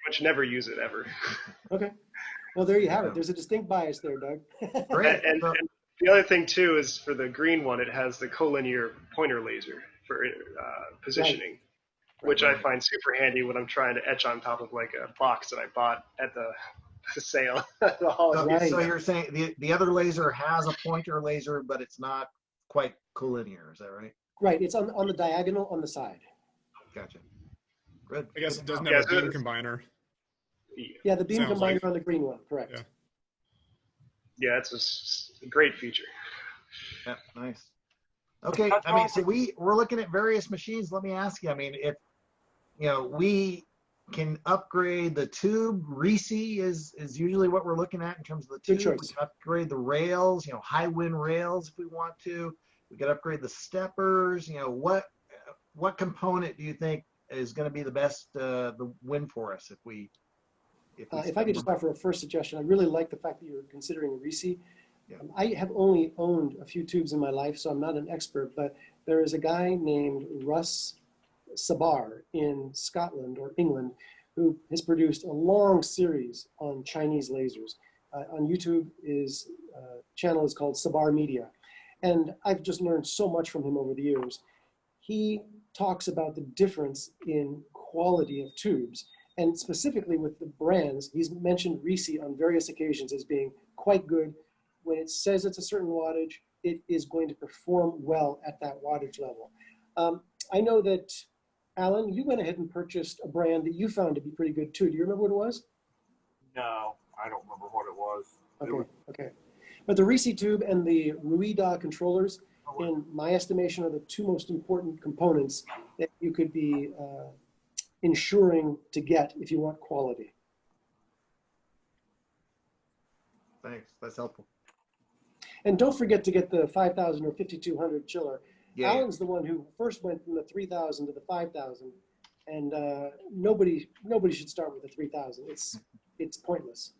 Speaker 6: much never use it ever.
Speaker 2: Okay. Well, there you have it. There's a distinct bias there, Doug.
Speaker 6: Great. And the other thing, too, is for the green one, it has the collinear pointer laser for positioning, which I find super handy when I'm trying to etch on top of like a box that I bought at the sale.
Speaker 4: So you're saying the other laser has a pointer laser, but it's not quite collinear, is that right?
Speaker 2: Right. It's on the diagonal on the side.
Speaker 4: Gotcha. Good.
Speaker 7: I guess it doesn't have a beam combiner.
Speaker 2: Yeah, the beam combiner on the green one, correct.
Speaker 6: Yeah, it's a great feature.
Speaker 4: Yeah, nice. Okay, I mean, so we're looking at various machines. Let me ask you, I mean, if, you know, we can upgrade the tube, RISI is usually what we're looking at in terms of the tube. We can upgrade the rails, you know, high wind rails if we want to. We could upgrade the steppers. You know, what component do you think is going to be the best the win for us if I
Speaker 2: could just offer a first suggestion, I really like the fact that you're considering RISI. I have only owned a few tubes in my life, so I'm not an expert, but there is a guy named Russ Sabar in Scotland or England who has produced a long series on Chinese lasers. On YouTube, his channel is called Sabar Media. And I've just learned so much from him over the years. He talks about the difference in quality of tubes. And specifically with the brands, he's mentioned Risi on various occasions as being quite good. When it says it's a certain wattage, it is going to perform well at that wattage level. I know that, Alan, you went ahead and purchased a brand that you found to be pretty good too. Do you remember what it was?
Speaker 1: No, I don't remember what it was.
Speaker 2: Okay. But the Risi tube and the Ruida controllers, in my estimation, are the two most important components that you could be ensuring to get if you want quality.
Speaker 4: Thanks. That's helpful.
Speaker 2: And don't forget to get the 5,000 or 5,200 chiller.
Speaker 4: Yeah.
Speaker 2: Alan's the one who first went from the 3,000 to the 5,000, and nobody should start with the 3,000. It's pointless.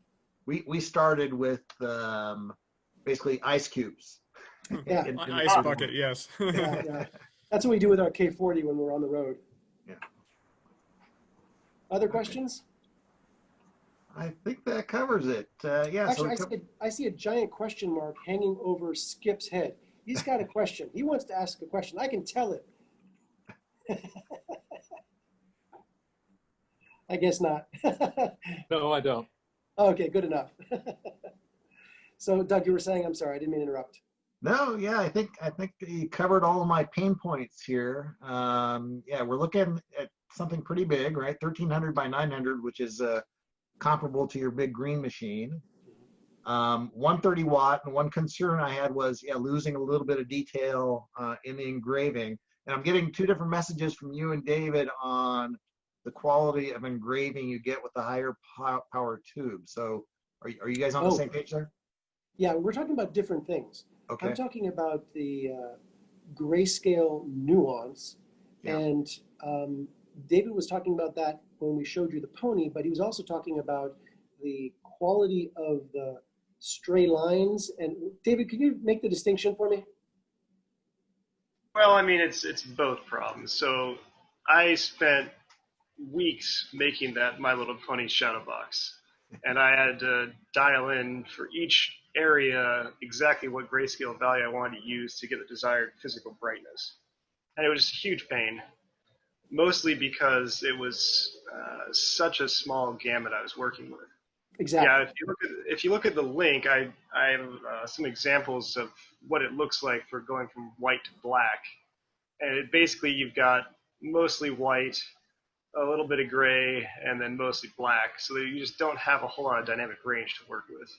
Speaker 4: We started with basically ice cubes.
Speaker 2: Yeah.
Speaker 7: Ice bucket, yes.
Speaker 2: Yeah. That's what we do with our K40 when we're on the road.
Speaker 4: Yeah.
Speaker 2: Other questions?
Speaker 4: I think that covers it. Yeah.
Speaker 2: Actually, I see a giant question mark hanging over Skip's head. He's got a question. He wants to ask a question. I can tell it. I guess not.
Speaker 9: No, I don't.
Speaker 2: Okay, good enough. So, Doug, you were saying, I'm sorry, I didn't mean to interrupt.
Speaker 4: No, yeah, I think you covered all of my pain points here. Yeah, we're looking at something pretty big, right? 1,300 by 900, which is comparable to your big green machine. 130 watt, and one concern I had was losing a little bit of detail in the engraving. And I'm getting two different messages from you and David on the quality of engraving you get with the higher power tube. So are you guys on the same page there?
Speaker 2: Yeah, we're talking about different things.
Speaker 4: Okay.
Speaker 2: I'm talking about the grayscale nuance, and David was talking about that when we showed you the pony, but he was also talking about the quality of the stray lines. And David, can you make the distinction for me?
Speaker 6: Well, I mean, it's both problems. So I spent weeks making that My Little Pony shadow box, and I had to dial in for each area exactly what grayscale value I wanted to use to get the desired physical brightness. And it was a huge pain, mostly because it was such a small gamut I was working with.
Speaker 2: Exactly.
Speaker 6: Yeah, if you look at the link, I have some examples of what it looks like for going from white to black. And basically you've got mostly white, a little bit of gray, and then mostly black. So you just don't have a whole lot of dynamic range to work with.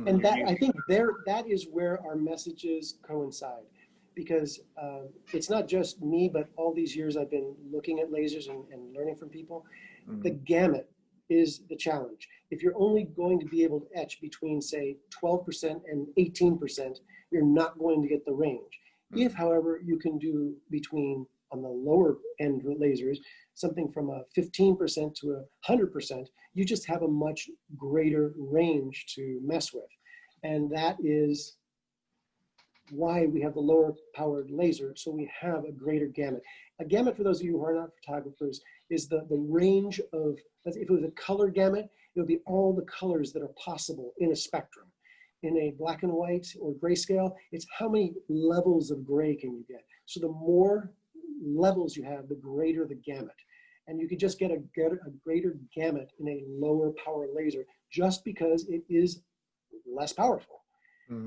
Speaker 2: And that, I think that is where our messages coincide, because it's not just me, but all these years I've been looking at lasers and learning from people. The gamut is the challenge. If you're only going to be able to etch between, say, 12% and 18%, you're not going to get the range. If, however, you can do between, on the lower end lasers, something from a 15% to 100%, you just have a much greater range to mess with. And that is why we have the lower powered laser, so we have a greater gamut. A gamut, for those of you who are not photographers, is the range of, if it was a color gamut, it would be all the colors that are possible in a spectrum. In a black and white or grayscale, it's how many levels of gray can you get. So the more levels you have, the greater the gamut. And you could just get a greater gamut in a lower power laser just because it is less powerful.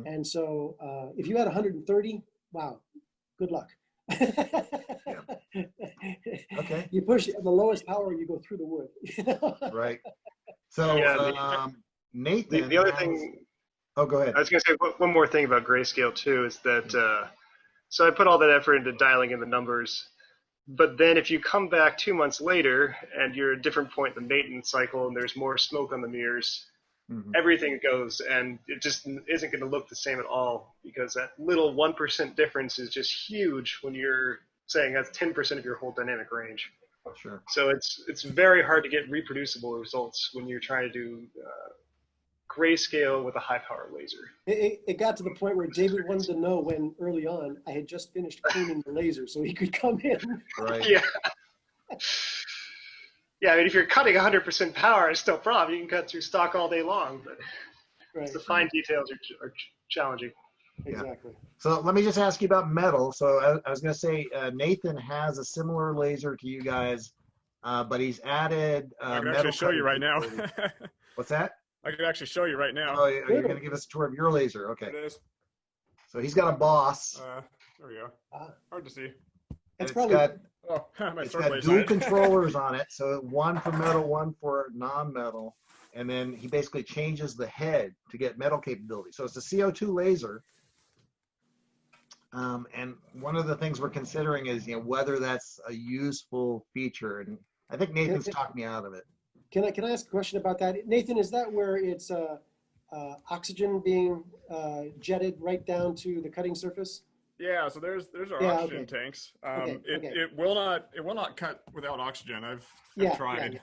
Speaker 2: And so if you had 130, wow, good luck.
Speaker 4: Okay.
Speaker 2: You push the lowest power, you go through the wood.
Speaker 4: Right. So Nathan.
Speaker 6: The other thing.
Speaker 4: Oh, go ahead.
Speaker 6: I was going to say one more thing about grayscale too is that so I put all that effort into dialing in the numbers, but then if you come back 2 months later and you're at a different point in the maintenance cycle and there's more smoke on the mirrors, everything goes, and it just isn't going to look the same at all, because that little 1% difference is just huge when you're saying that's 10% of your whole dynamic range.
Speaker 4: Sure.
Speaker 6: So it's very hard to get reproducible results when you're trying to do grayscale with a high power laser.
Speaker 2: It got to the point where David wanted to know when early on I had just finished cleaning the laser so he could come in.
Speaker 4: Right.
Speaker 6: Yeah. Yeah, I mean, if you're cutting 100% power, it's no problem. You can cut through stock all day long, but
Speaker 2: Right.
Speaker 6: the fine details are challenging.
Speaker 2: Exactly.
Speaker 4: So let me just ask you about metal. So I was going to say Nathan has a similar laser to you guys, but he's added
Speaker 7: I can
Speaker 4: metal
Speaker 7: actually show you
Speaker 4: cutting
Speaker 7: right now.
Speaker 4: capability. What's that?
Speaker 7: I can actually show you right now.
Speaker 4: Oh, you're going to give us a tour of your laser. Okay.
Speaker 7: There it is.
Speaker 4: So he's got a boss.
Speaker 7: There we go. Hard to see.
Speaker 2: That's
Speaker 4: It's
Speaker 2: probably
Speaker 4: got
Speaker 7: Oh, my
Speaker 4: it's
Speaker 7: sword
Speaker 4: got
Speaker 7: blades
Speaker 4: dual
Speaker 7: on it.
Speaker 4: controllers on it. So one for metal, one for non-metal. And then he basically changes the head to get metal capability. So it's a CO2 laser. And one of the things we're considering is, whether that's a useful feature. And I think Nathan's talked me out of it.
Speaker 2: Can I ask a question about that? Nathan, is that where it's oxygen being jetted right down to the cutting surface?
Speaker 7: Yeah, so there's our
Speaker 2: Yeah,
Speaker 7: oxygen
Speaker 2: okay.
Speaker 7: tanks.
Speaker 2: Okay, okay.
Speaker 7: It will not cut without oxygen. I've tried.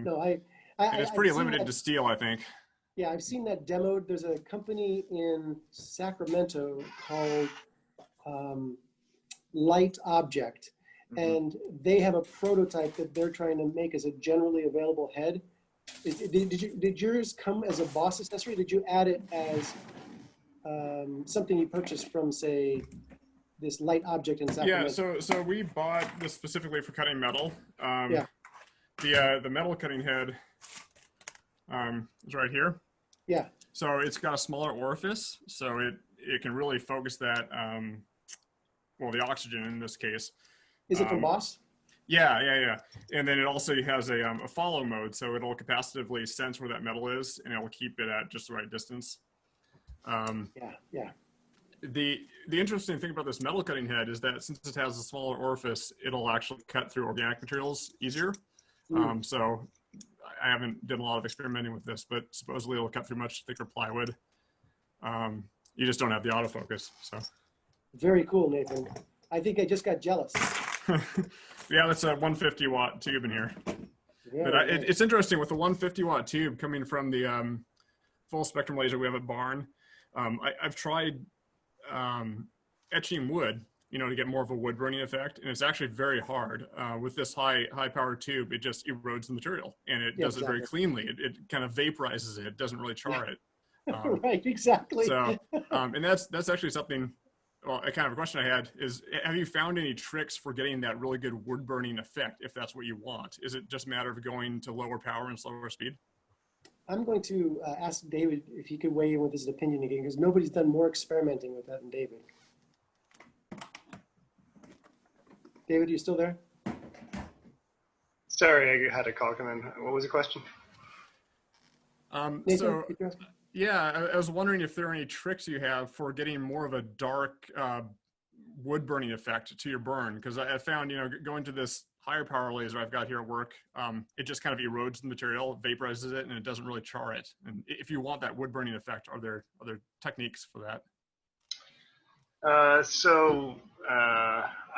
Speaker 2: No,
Speaker 7: And it's pretty limited to steel, I think.
Speaker 2: Yeah, I've seen that demoed. There's a company in Sacramento called Light Object, and they have a prototype that they're trying to make as a generally available head. Did yours come as a Boss accessory? Did you add it as something you purchased from, say, this Light Object in Sacramento?
Speaker 7: Yeah, so we bought this specifically for cutting metal.
Speaker 2: Yeah.
Speaker 7: The metal cutting head is right here.
Speaker 2: Yeah.
Speaker 7: So it's got a smaller orifice, so it can really focus that, the oxygen in this case.
Speaker 2: Is it from Boss?
Speaker 7: Yeah. And then it also has a follow mode, so it'll capacitively sense where that metal is, and it'll keep it at just the right distance.
Speaker 2: Yeah.
Speaker 7: The interesting thing about this metal cutting head is that since it has a smaller orifice, it'll actually cut through organic materials easier. So I haven't done a lot of experimenting with this, but supposedly it'll cut through much thicker plywood. You just don't have the autofocus. So
Speaker 2: Very cool, Nathan. I think I just got jealous.
Speaker 7: yeah, that's a 150 watt tube in here.
Speaker 2: Yeah,
Speaker 7: But it's interesting with the 150 watt tube coming from the full spectrum laser we have at Barn. I've tried etching wood, to get more of a wood burning effect, and it's actually very hard. With this high power tube, it just erodes the material, and it does it very cleanly. It kind of vaporizes it. It doesn't really char it.
Speaker 2: Right, exactly.
Speaker 7: So, and that's actually something. Well, a kind of a question I had is: have you found any tricks for getting that really good wood burning effect? If that's what you want, is it just a matter of going to lower power and slower speed?
Speaker 2: I'm going to ask David if he could weigh in with his opinion again, because nobody's done more experimenting with that than David. David, are you still there?
Speaker 6: Sorry, I had a call come in. What was the question?
Speaker 2: Nathan,
Speaker 7: I was wondering if there are any tricks you have for getting more of a dark wood burning effect to your burn, because I found, going to this higher power laser I've got here at work, it just kind of erodes the material, vaporizes it, and it doesn't really char it. And if you want that wood burning effect, are there other techniques for that?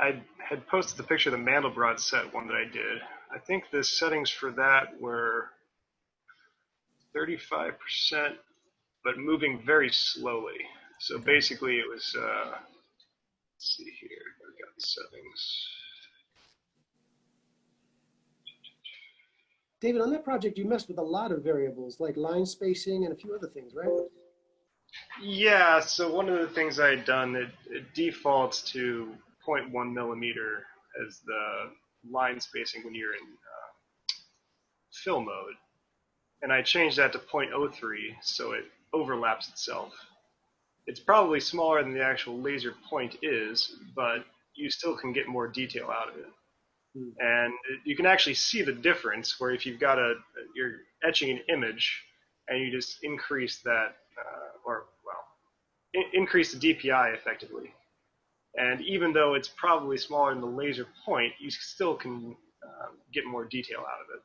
Speaker 6: I had posted the picture of the Mandelbrot set one that I did. I think the settings for that were 35%, but moving very slowly. So basically it was, let's see here, I've got the settings.
Speaker 2: David, on that project, you messed with a lot of variables, like line spacing and a few other things, right?
Speaker 6: Yeah, so one of the things I had done, it defaults to 0.1 millimeter as the line spacing when you're in fill mode. And I changed that to 0.03 so it overlaps itself. It's probably smaller than the actual laser point is, but you still can get more detail out of it. And you can actually see the difference where if you've got you're etching an image and you just increase that, increase the DPI effectively. And even though it's probably smaller than the laser point, you still can get more detail out of it.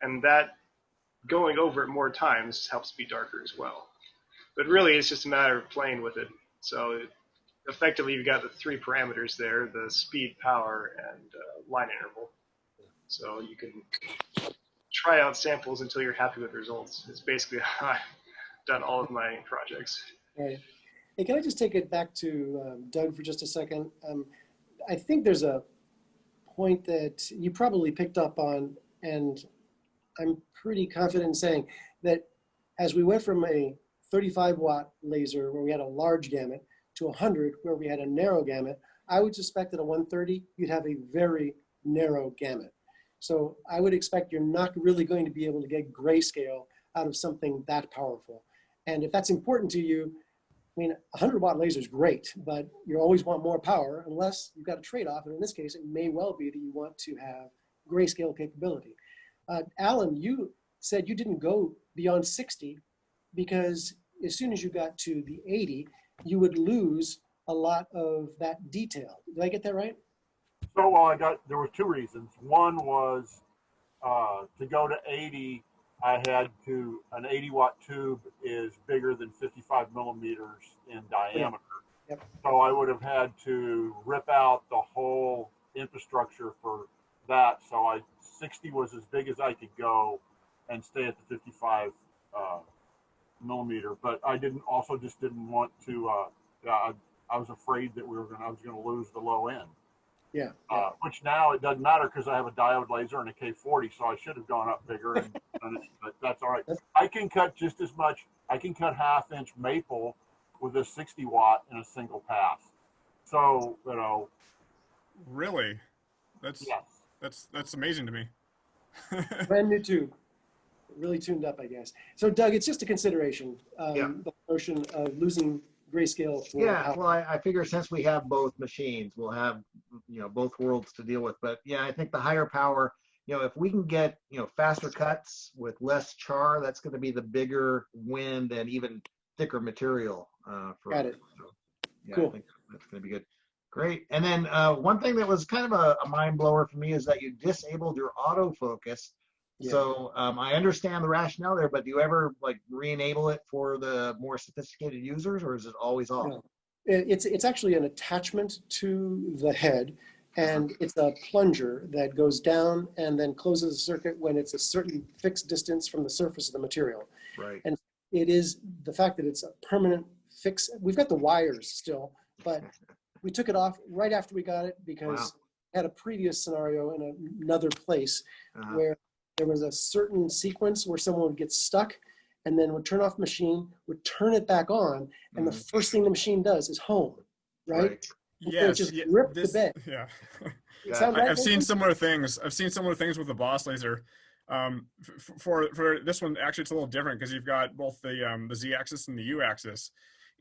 Speaker 6: And that, going over it more times, helps be darker as well. But really, it's just a matter of playing with it. So effectively, you've got the three parameters there: the speed, power, and line interval. So you can try out samples until you're happy with the results. It's basically done all of my projects.
Speaker 2: Right. Hey, can I just take it back to Doug for just a second? I think there's a point that you probably picked up on, and I'm pretty confident in saying that as we went from a 35-watt laser where we had a large gamut to 100 where we had a narrow gamut, I would suspect that at a 130 you'd have a very narrow gamut. So I would expect you're not really going to be able to get grayscale out of something that powerful. And if that's important to you, I mean, a 100-watt laser is great, but you always want more power unless you've got a trade-off. And in this case, it may well be that you want to have grayscale capability. Alan, you said you didn't go beyond 60 because as soon as you got to the 80, you would lose a lot of that detail. Did I get that right?
Speaker 1: So there were two reasons. One was to go to 80, I had to, an 80-watt tube is bigger than 55 millimeters in diameter.
Speaker 2: Yep.
Speaker 1: So I would have had to rip out the whole infrastructure for that. So 60 was as big as I could go and stay at the 55 millimeter. But I just didn't want to, I was afraid that I was going to lose the low end.
Speaker 2: Yeah.
Speaker 1: Which now it doesn't matter because I have a diode laser and a K40, so I should have gone up bigger, but that's all right. I can cut just as much. I can cut half-inch maple with a 60-watt in a single pass. So
Speaker 7: Really, that's
Speaker 1: yes.
Speaker 7: that's amazing to me.
Speaker 2: Brand new tube, really tuned up, I guess. So Doug, it's just a consideration. The notion of losing grayscale.
Speaker 4: Well, I figure since we have both machines, we'll have, both worlds to deal with. But yeah, I think the higher power, if we can get, faster cuts with less char, that's going to be the bigger win than even thicker material.
Speaker 2: Got it.
Speaker 4: So, yeah,
Speaker 2: cool.
Speaker 4: I think that's going to be good. Great. And then one thing that was kind of a mind blower for me is that you disabled your autofocus. Yeah. So I understand the rationale there, but do you ever re-enable it for the more sophisticated users, or is it always off?
Speaker 2: No. It's actually an attachment to the head, and it's a plunger that goes down and then closes the circuit when it's a certain fixed distance from the surface of the material.
Speaker 4: Right.
Speaker 2: And it is the fact that it's a permanent fix. We've got the wires still, but we took it off right after we got it because we had a previous scenario in another place where there was a certain sequence where someone would get stuck and then would turn off the machine, would turn it back on, and the first thing the machine does is home, right?
Speaker 7: Yes,
Speaker 2: just rip the bed.
Speaker 7: Yeah.
Speaker 2: Right,
Speaker 7: I've seen similar things. I've seen similar things with the Boss laser. For this one, actually, it's a little different because you've got both the Z-axis and the U-axis.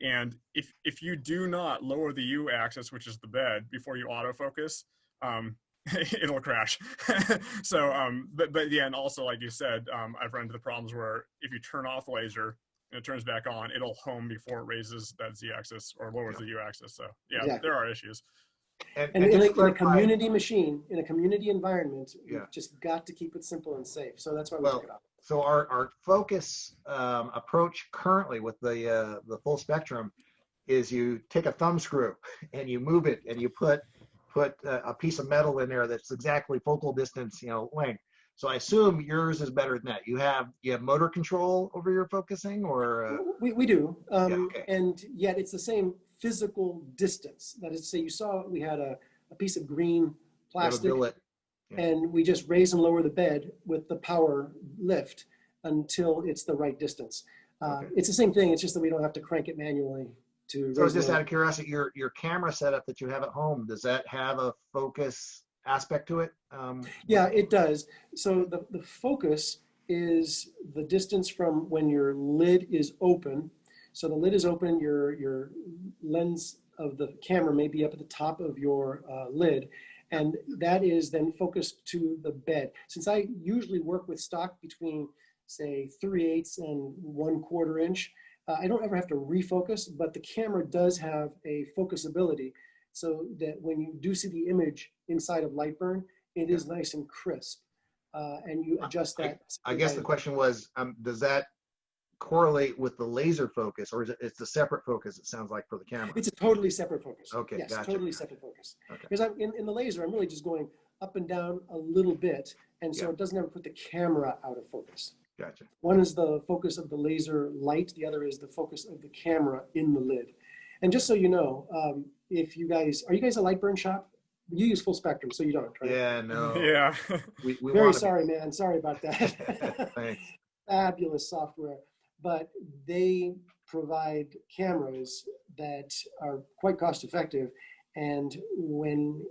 Speaker 7: And if you do not lower the U-axis, which is the bed, before you autofocus, it'll crash. So, but yeah, and also like you said, I've run into the problems where if you turn off the laser and it turns back on, it'll home before it raises that Z-axis or lowers the U-axis. So yeah, exactly. There are issues.
Speaker 2: And in a community machine, in a community environment, you've just got to keep it simple and safe. So that's why we took it off.
Speaker 4: So our focus approach currently with the full spectrum is you take a thumb screw and you move it and you put a piece of metal in there that's exactly focal distance, length. So I assume yours is better than that. You have motor control over your focusing, or
Speaker 2: we do, and yet it's the same physical distance. That is to say, you saw we had a piece of green plastic, and we just raise and lower the bed with the power lift until it's the right distance. It's the same thing. It's just that we don't have to crank it manually.
Speaker 4: So just out of curiosity, your camera setup that you have at home, does that have a focus aspect to it?
Speaker 2: Yeah, it does. So the focus is the distance from when your lid is open. So the lid is open, your lens of the camera may be up at the top of your lid, and that is then focused to the bed. Since I usually work with stock between, say, 3/8 and 1/4 inch, I don't ever have to refocus, but the camera does have a focusability so that when you do see the image inside of Lightburn, it is nice and crisp, and you adjust that.
Speaker 4: I guess the question was, does that correlate with the laser focus, or is it's a separate focus, it sounds like, for the camera?
Speaker 2: It's a totally separate focus.
Speaker 4: Okay,
Speaker 2: yes,
Speaker 4: gotcha.
Speaker 2: Totally separate focus. Because I'm in the laser, I'm really just going up and down a little bit, and so it doesn't ever put the camera out of focus.
Speaker 4: Gotcha.
Speaker 2: One is the focus of the laser light. The other is the focus of the camera in the lid. And just so you know, if you guys, are you guys a light burn shop? You use full spectrum, so you don't, right?
Speaker 4: Yeah, no.
Speaker 7: Yeah.
Speaker 4: We
Speaker 2: Very
Speaker 4: want to
Speaker 2: sorry, man. Sorry about that.
Speaker 4: Thanks.
Speaker 2: Fabulous software. But they provide cameras that are quite cost effective. And when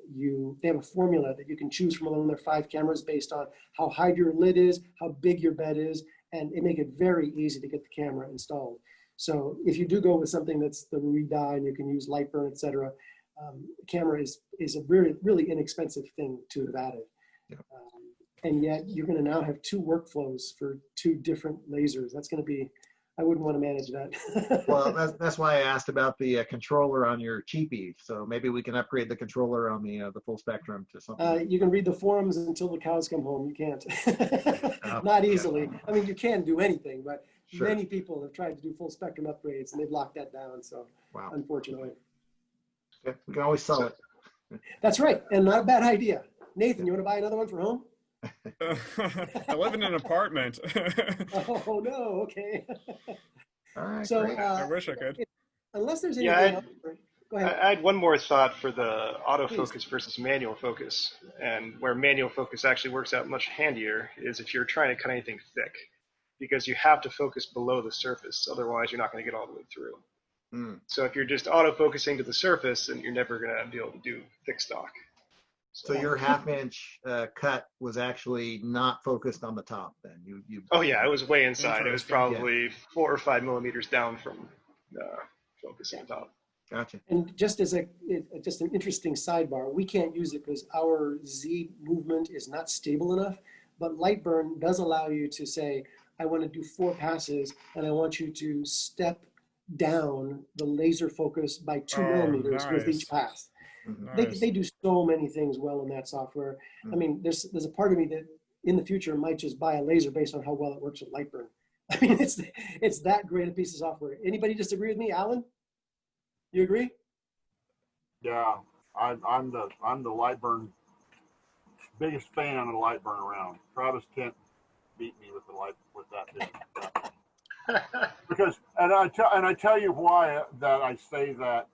Speaker 2: they have a formula that you can choose from among their 5 cameras based on how high your lid is, how big your bed is, and they make it very easy to get the camera installed. So if you do go with something that's the re-dye and you can use light burn, etc., camera is a really, really inexpensive thing to have added.
Speaker 4: Yeah.
Speaker 2: And yet you're going to now have 2 workflows for 2 different lasers. That's going to be, I wouldn't want to manage that.
Speaker 4: Well, that's why I asked about the controller on your cheapie. So maybe we can upgrade the controller on the full spectrum to something.
Speaker 2: You can read the forums until the cows come home. You can't.
Speaker 4: Oh,
Speaker 2: Not easily. I mean, you can do anything, but
Speaker 4: Sure.
Speaker 2: many people have tried to do full spectrum upgrades and they've locked that down. So
Speaker 4: Wow.
Speaker 2: unfortunately.
Speaker 4: Okay. We can always sell it.
Speaker 2: That's right. And not a bad idea. Nathan, you want to buy another one for home?
Speaker 7: I live in an apartment.
Speaker 2: Oh, no. Okay.
Speaker 4: All right.
Speaker 2: So
Speaker 4: great.
Speaker 7: I wish I could.
Speaker 2: unless there's anything
Speaker 6: Yeah,
Speaker 2: else. Go ahead.
Speaker 6: I had one more thought for the autofocus versus manual focus, and where manual focus actually works out much handier is if you're trying to cut anything thick, because you have to focus below the surface, otherwise you're not going to get all the way through. So if you're just autofocusing to the surface, then you're never going to be able to do thick stock.
Speaker 4: So your 1/2-inch cut was actually not focused on the top then? You
Speaker 6: Oh yeah, it was way inside. It was probably 4 or 5 millimeters down from focusing on top.
Speaker 4: Gotcha.
Speaker 2: And just as just an interesting sidebar, we can't use it because our Z movement is not stable enough, but Lightburn does allow you to say, I want to do 4 passes and I want you to step down the laser focus by 2 millimeters with
Speaker 7: nice.
Speaker 2: each pass.
Speaker 7: Nice.
Speaker 2: They do so many things well in that software. I mean, there's a part of me that in the future might just buy a laser based on how well it works with Lightburn. I mean, it's that great a piece of software. Anybody disagree with me, Alan? You agree?
Speaker 1: Yeah, I'm the Lightburn biggest fan of the Lightburn around. Travis can't beat me with that big. Because and I tell you why that I say that,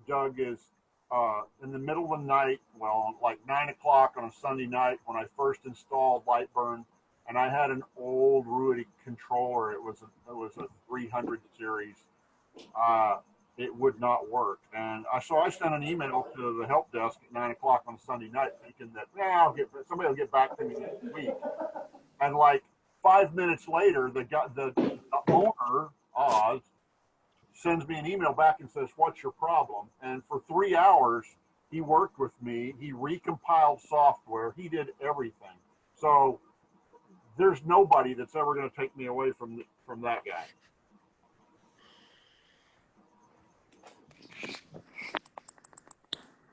Speaker 1: Doug, is in the middle of the night, well, like 9 o'clock on a Sunday night when I first installed Lightburn, and I had an old Rudy controller. It was a 300 series. It would not work, and so I sent an email to the help desk at 9 o'clock on Sunday night, thinking that somebody will get back to me next week. And like 5 minutes later, the owner, Oz, sends me an email back and says, "What's your problem?" And for 3 hours, he worked with me. He recompiled software. He did everything. So there's nobody that's ever going to take me away from that guy.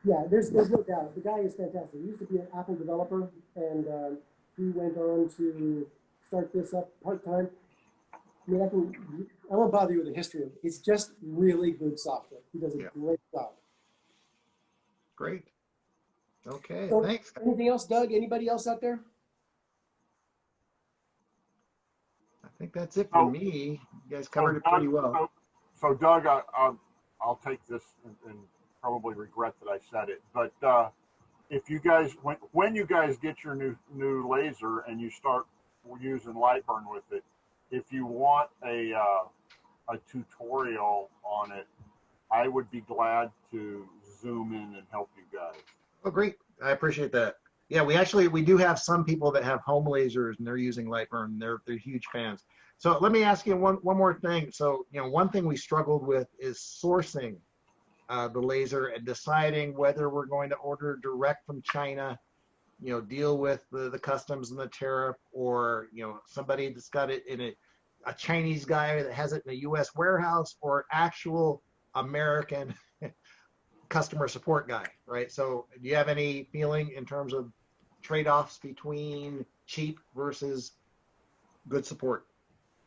Speaker 2: Yeah, there's no doubt. The guy is fantastic. He used to be an Apple developer, and he went on to start this up part-time. I mean, I won't bother you with the history of it. It's just really good software. He does a great job.
Speaker 4: Great. Okay,
Speaker 2: So,
Speaker 4: thanks.
Speaker 2: anything else, Doug? Anybody else out there?
Speaker 4: I think that's it for me. You guys covered it pretty well.
Speaker 1: So Doug, I'll take this and probably regret that I said it, but if you guys, when you guys get your new laser and you start using Lightburn with it, if you want a tutorial on it, I would be glad to zoom in and help you guys.
Speaker 4: Oh, great. I appreciate that. Yeah, we do have some people that have home lasers and they're using Lightburn. They're huge fans. So let me ask you one more thing. So, one thing we struggled with is sourcing the laser and deciding whether we're going to order direct from China, deal with the customs and the tariff, or, somebody that's got it in a Chinese guy that has it in a US warehouse, or actual American customer support guy, right? So do you have any feeling in terms of trade-offs between cheap versus good support?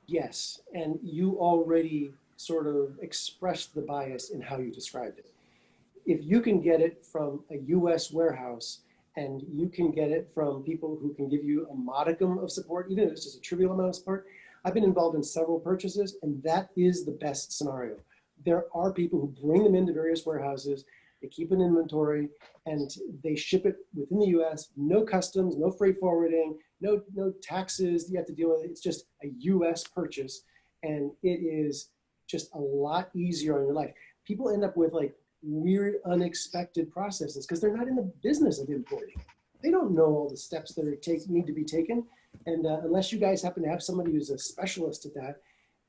Speaker 2: Yes, and you already sort of expressed the bias in how you described it. If you can get it from a US warehouse and you can get it from people who can give you a modicum of support, even if it's just a trivial amount of support, I've been involved in several purchases, and that is the best scenario. There are people who bring them into various warehouses, they keep an inventory, and they ship it within the US, no customs, no freight forwarding, no taxes you have to deal with. It's just a US purchase, and it is just a lot easier on your life. People end up with like weird, unexpected processes because they're not in the business of importing. They don't know all the steps that need to be taken. And unless you guys happen to have somebody who's a specialist at that,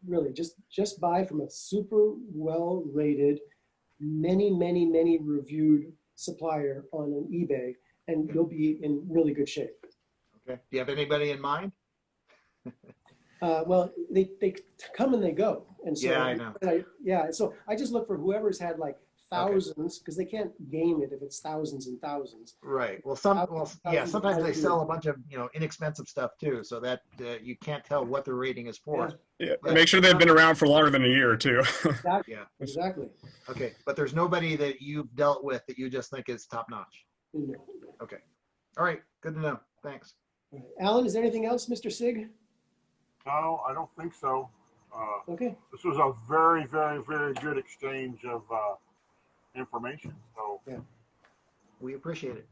Speaker 2: really just buy from a super well-rated, many reviewed supplier on an eBay, and you'll be in really good shape.
Speaker 4: Okay. Do you have anybody in mind?
Speaker 2: Well, they come and they go. And so,
Speaker 4: Yeah, I know.
Speaker 2: So I just look for whoever's had like thousands, because they can't game it if it's thousands and thousands.
Speaker 4: Right. Well, sometimes they sell a bunch of, inexpensive stuff too, so that you can't tell what the rating is for.
Speaker 7: Yeah. Make sure they've been around for longer than a year too.
Speaker 2: Exactly.
Speaker 4: Yeah.
Speaker 2: Exactly.
Speaker 4: Okay. But there's nobody that you've dealt with that you just think is top notch.
Speaker 2: No.
Speaker 4: Okay. All right. Good to know. Thanks.
Speaker 2: Alan, is there anything else, Mr. SIG?
Speaker 1: No, I don't think so.
Speaker 2: Okay.
Speaker 1: This was a very good exchange of information. So
Speaker 2: yeah,
Speaker 4: we appreciate it.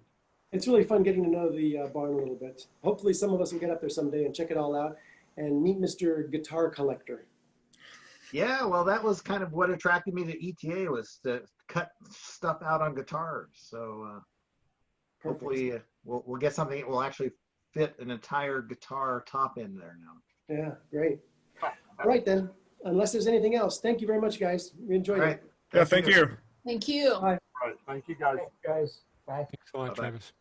Speaker 2: It's really fun getting to know the barn a little bit. Hopefully some of us will get up there someday and check it all out and meet Mr. Guitar Collector.
Speaker 4: Yeah, well, that was kind of what attracted me to ETA, was to cut stuff out on guitars. So hopefully we'll get something that will actually fit an entire guitar top end there now.
Speaker 2: Yeah, great. All right then, unless there's anything else, thank you very much, guys. We enjoyed it.
Speaker 7: Yeah, thank you.
Speaker 3: Thank you.
Speaker 2: Bye.
Speaker 1: all right, thank you guys.
Speaker 8: Thanks, guys. Bye.
Speaker 9: Thanks a lot,
Speaker 4: Bye-bye.
Speaker 9: Travis.